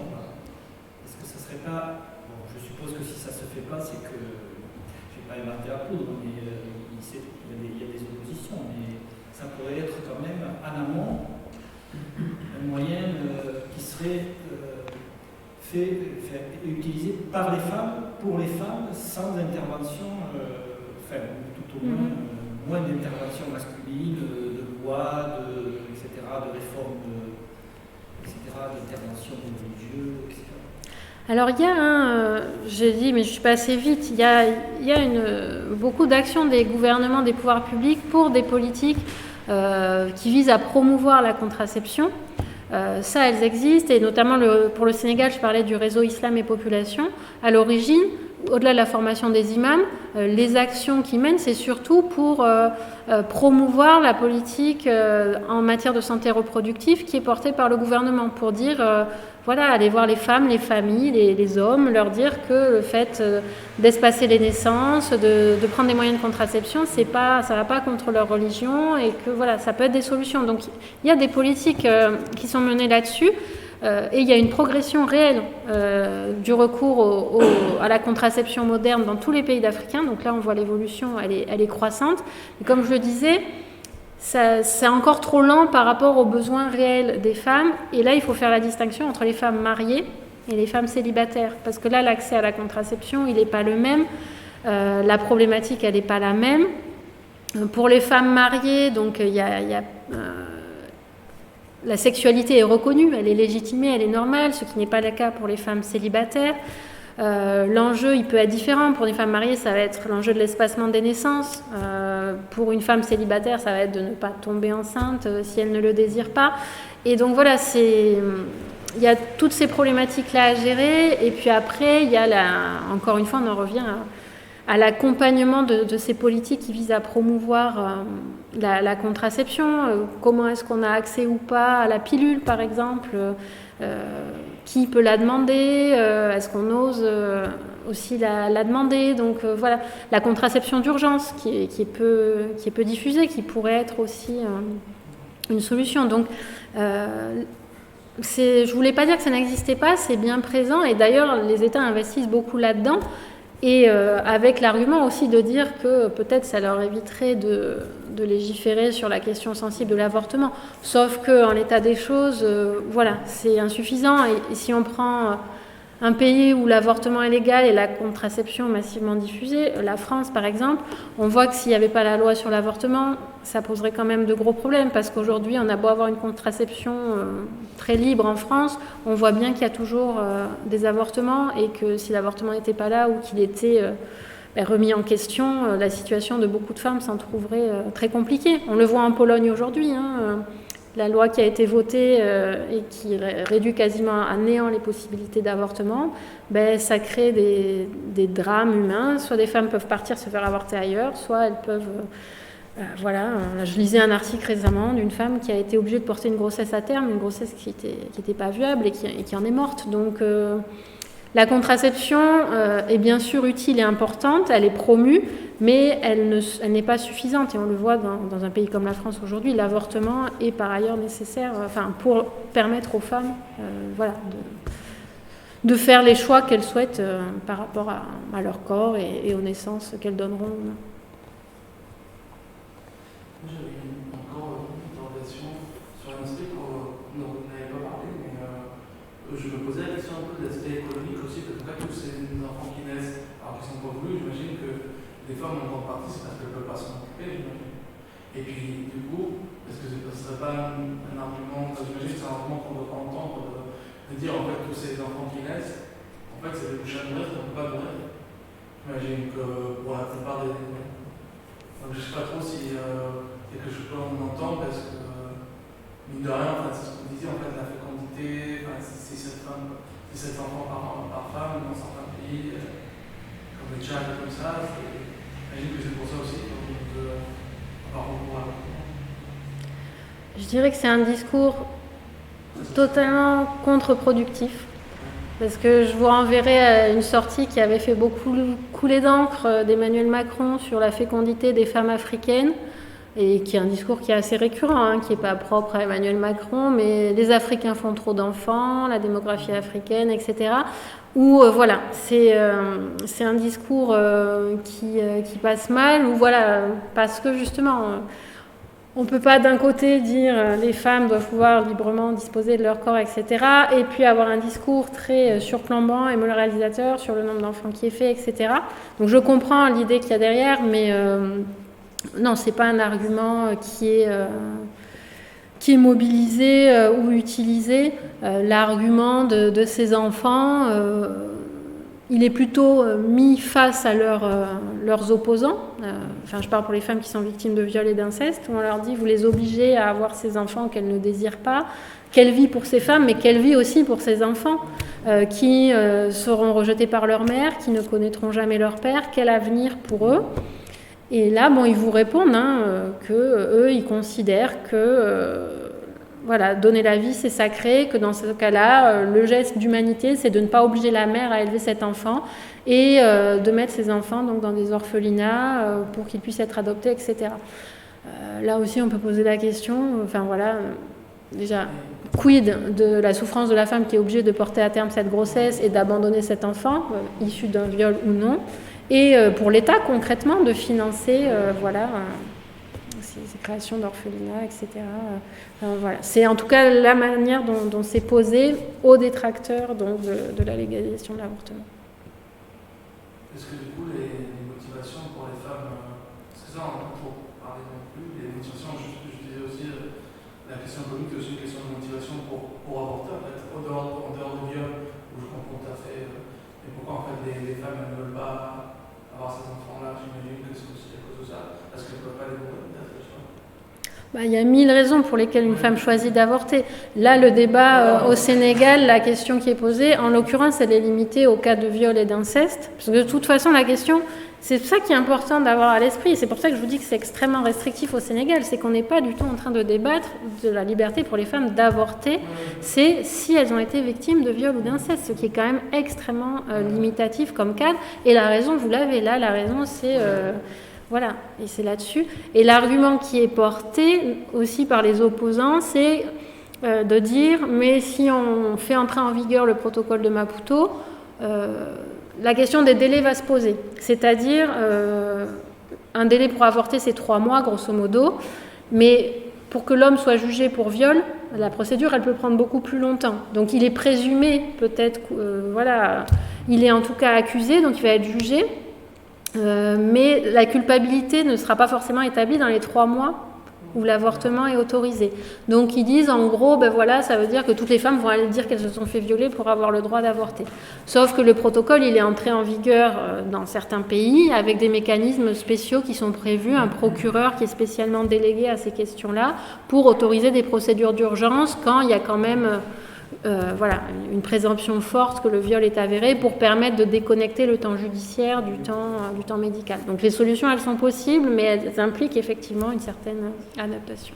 Est-ce que ça serait pas... Bon, je suppose que si ça se fait pas, c'est que je n'ai pas inventé la poudre, mais il y a des oppositions, mais ça pourrait être quand même en amont un moyen qui serait utilisé par les femmes, pour les femmes, sans intervention, tout au moins d'intervention masculine, de loi, etc., de réforme, etc., d'intervention religieux, etc. Alors il y a j'ai dit, mais je suis passée vite, il y a beaucoup d'actions des gouvernements, des pouvoirs publics pour des politiques qui visent à promouvoir la contraception. Ça, elles existent, et notamment pour le Sénégal, je parlais du réseau Islam et Population. À l'origine, au-delà de la formation des imams, les actions qu'ils mènent, c'est surtout pour promouvoir la politique en matière de santé reproductive qui est portée par le gouvernement, pour dire, voilà, aller voir les femmes, les familles, les hommes, leur dire que le fait d'espacer les naissances, de prendre des moyens de contraception, ça ne va pas contre leur religion, et que voilà, ça peut être des solutions. Donc il y a des politiques qui sont menées là-dessus. Et il y a une progression réelle du recours à la contraception moderne dans tous les pays d'Africains. Donc là, on voit l'évolution, elle est croissante. Et comme je le disais, c'est encore trop lent par rapport aux besoins réels des femmes. Et là, il faut faire la distinction entre les femmes mariées et les femmes célibataires. Parce que là, l'accès à la contraception, il n'est pas le même. La problématique, elle n'est pas la même. Pour les femmes mariées, donc il y a la sexualité est reconnue, elle est légitimée, elle est normale, ce qui n'est pas le cas pour les femmes célibataires. L'enjeu, il peut être différent. Pour les femmes mariées, ça va être l'enjeu de l'espacement des naissances. Pour une femme célibataire, ça va être de ne pas tomber enceinte si elle ne le désire pas. Et donc voilà, il y a toutes ces problématiques-là à gérer. Et puis après, il y a encore une fois, on en revient à l'accompagnement de ces politiques qui visent à promouvoir la contraception. Comment est-ce qu'on a accès ou pas à la pilule, par exemple, qui peut la demander, est-ce qu'on ose aussi la demander. Donc voilà, la contraception d'urgence qui est peu diffusée, qui pourrait être aussi une solution. Donc je voulais pas dire que ça n'existait pas, c'est bien présent, et d'ailleurs les États investissent beaucoup là-dedans. Et avec l'argument aussi de dire que peut-être ça leur éviterait de légiférer sur la question sensible de l'avortement. Sauf qu'en l'état des choses, voilà, c'est insuffisant. Et si on prend un pays où l'avortement est légal et la contraception massivement diffusée, la France par exemple, on voit que s'il n'y avait pas la loi sur l'avortement, ça poserait quand même de gros problèmes, parce qu'aujourd'hui on a beau avoir une contraception très libre en France, on voit bien qu'il y a toujours des avortements, et que si l'avortement n'était pas là ou qu'il était remis en question, la situation de beaucoup de femmes s'en trouverait très compliquée. On le voit en Pologne aujourd'hui, la loi qui a été votée et qui réduit quasiment à néant les possibilités d'avortement, ça crée des drames humains. Soit des femmes peuvent partir se faire avorter ailleurs, soit elles peuvent... je lisais un article récemment d'une femme qui a été obligée de porter une grossesse à terme, une grossesse qui était pas viable et qui en est morte. Donc la contraception est bien sûr utile et importante, elle est promue, mais elle n'est pas suffisante. Et on le voit dans un pays comme la France aujourd'hui, l'avortement est par ailleurs nécessaire pour permettre aux femmes de faire les choix qu'elles souhaitent par rapport à leur corps et aux naissances qu'elles donneront. J'avais encore une interrogation sur un aspect dont vous n'avez pas parlé, mais je me posais la question un peu de l'aspect économique aussi, parce que tous ces enfants qui naissent, alors qu'ils ne sont pas voulus, j'imagine que les femmes en grande partie c'est parce qu'elles ne peuvent pas s'en occuper, j'imagine. Et puis du coup, est-ce que ce ne serait pas un argument, j'imagine que c'est un argument qu'on ne doit pas entendre, de dire en fait tous ces enfants qui naissent, en fait c'est des bouches à nourrir qu'on ne peut pas nourrir. J'imagine que pour la plupart des... Donc je ne sais pas trop si quelque chose qu'on entend, parce que mine de rien, c'est ce qu'on disait, en fait, la fécondité, c'est 7 enfants par femme dans certains pays, comme le Tchad, comme ça. J'imagine que c'est pour ça aussi qu'on avoir recours à l'avortement. Je dirais que c'est un discours totalement contre-productif. Parce que je vous renverrai une sortie qui avait fait beaucoup couler d'encre d'Emmanuel Macron sur la fécondité des femmes africaines, et qui est un discours qui est assez récurrent, qui n'est pas propre à Emmanuel Macron, mais les Africains font trop d'enfants, la démographie africaine, etc. Où c'est un discours qui passe mal, parce que justement... on ne peut pas d'un côté dire les femmes doivent pouvoir librement disposer de leur corps, etc. et puis avoir un discours très surplombant et moralisateur sur le nombre d'enfants qui est fait, etc. Donc je comprends l'idée qu'il y a derrière, mais non, ce n'est pas un argument qui est mobilisé ou utilisé. L'argument de ces enfants, il est plutôt mis face à leurs opposants. Je parle pour les femmes qui sont victimes de viol et d'inceste, où on leur dit, vous les obligez à avoir ces enfants qu'elles ne désirent pas. Quelle vie pour ces femmes, mais quelle vie aussi pour ces enfants qui seront rejetés par leur mère, qui ne connaîtront jamais leur père, quel avenir pour eux. Et là, ils vous répondent qu'eux, ils considèrent que... donner la vie, c'est sacré, que dans ce cas-là, le geste d'humanité, c'est de ne pas obliger la mère à élever cet enfant et de mettre ces enfants donc, dans des orphelinats pour qu'ils puissent être adoptés, etc. Là aussi, on peut poser la question, déjà, quid de la souffrance de la femme qui est obligée de porter à terme cette grossesse et d'abandonner cet enfant, issu d'un viol ou non, et pour l'État, concrètement, de financer, ces créations d'orphelinats, etc. C'est en tout cas la manière dont c'est posé aux détracteurs donc, de la légalisation de l'avortement. Est-ce que du coup les motivations pour les femmes, parce que ça on n'a pas trop parlé non plus, les motivations, je disais aussi la question économique est aussi une question de motivation pour avorter en fait, en dehors du viol, où je comprends tout à fait, et pourquoi en fait les femmes ne veulent pas avoir ces enfants-là, j'imagine que c'est aussi à cause de ça, parce qu'elles ne peuvent pas les mourir peut-être. Il y a 1000 raisons pour lesquelles une femme choisit d'avorter. Là, le débat au Sénégal, la question qui est posée, en l'occurrence, elle est limitée au cas de viol et d'inceste. Parce que de toute façon, la question, c'est ça qui est important d'avoir à l'esprit. C'est pour ça que je vous dis que c'est extrêmement restrictif au Sénégal. C'est qu'on n'est pas du tout en train de débattre de la liberté pour les femmes d'avorter. C'est si elles ont été victimes de viol ou d'inceste, ce qui est quand même extrêmement limitatif comme cadre. Et la raison, vous l'avez là, la raison, c'est... et c'est là-dessus. Et l'argument qui est porté aussi par les opposants, c'est de dire, mais si on fait entrer en vigueur le protocole de Maputo, la question des délais va se poser. C'est-à-dire, un délai pour avorter, c'est 3 mois, grosso modo, mais pour que l'homme soit jugé pour viol, la procédure, elle peut prendre beaucoup plus longtemps. Donc il est présumé, peut-être, voilà, il est en tout cas accusé, donc il va être jugé, mais la culpabilité ne sera pas forcément établie dans les 3 mois où l'avortement est autorisé. Donc ils disent en gros, ben voilà, ça veut dire que toutes les femmes vont aller dire qu'elles se sont fait violer pour avoir le droit d'avorter. Sauf que le protocole, il est entré en vigueur dans certains pays avec des mécanismes spéciaux qui sont prévus, un procureur qui est spécialement délégué à ces questions-là pour autoriser des procédures d'urgence quand il y a quand même voilà, une présomption forte que le viol est avéré pour permettre de déconnecter le temps judiciaire du temps médical. Donc les solutions, elles sont possibles, mais elles impliquent effectivement une certaine adaptation.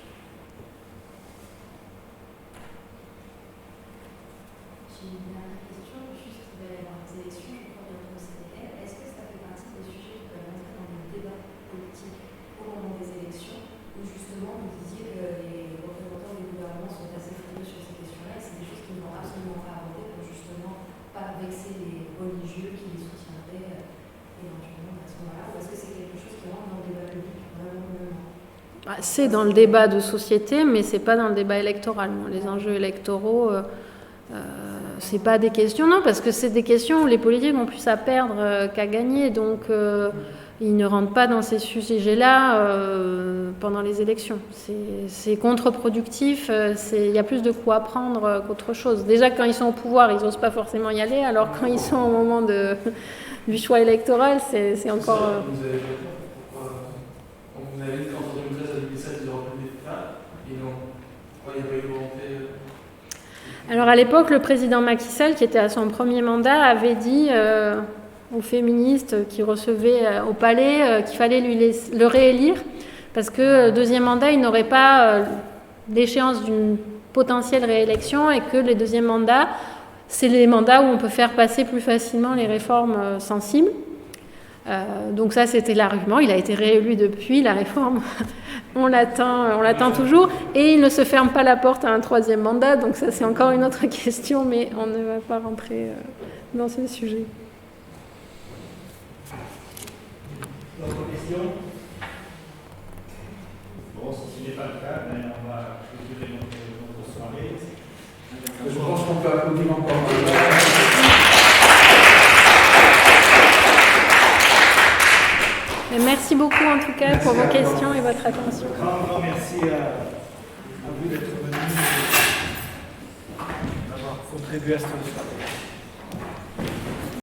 J'ai une dernière question, juste il va y avoir des élections, je crois bientôt au CDL. Est-ce que ça fait partie des sujets qui peuvent entrer dans le débat politique au moment des élections, où justement vous disiez que les représentants du gouvernement sont assez frileux sur ces questions-là, et c'est des choses qu'ils ne vont absolument pas aborder pour justement pas vexer les religieux qui les soutiendraient éventuellement à ce moment-là, ou est-ce que c'est quelque chose qui rentre dans le débat public vraiment? C'est dans le débat de société, mais c'est pas dans le débat électoral. Bon, les enjeux électoraux, c'est pas des questions, non, parce que c'est des questions où les politiques ont plus à perdre qu'à gagner, donc ils ne rentrent pas dans ces sujets-là pendant les élections. C'est contre-productif, il y a plus de coups à prendre qu'autre chose. Déjà, quand ils sont au pouvoir, ils n'osent pas forcément y aller, alors quand ils sont au moment du choix électoral, c'est encore... Vous avez dit entre 2013 et 2017, ils auraient pu le faire, et non. Pourquoi il n'y a pas eu volonté Alors à l'époque, le président Macky Sall, qui était à son premier mandat, avait dit aux féministes qui recevaient au palais qu'il fallait le réélire, parce que deuxième mandat, il n'aurait pas l'échéance d'une potentielle réélection, et que les deuxièmes mandats, c'est les mandats où on peut faire passer plus facilement les réformes sensibles. Donc ça, c'était l'argument. Il a été réélu depuis, la réforme, on l'attend toujours, et il ne se ferme pas la porte à un troisième mandat, donc ça c'est encore une autre question, mais on ne va pas rentrer dans ce sujet. D'autres questions? Bon, si ce n'est pas le cas, on va clôturer notre soirée. Je pense qu'on peut applaudir encore. Merci beaucoup en tout cas pour vos questions et votre attention. Grand merci à vous d'être venus, d'avoir contribué à cette soirée.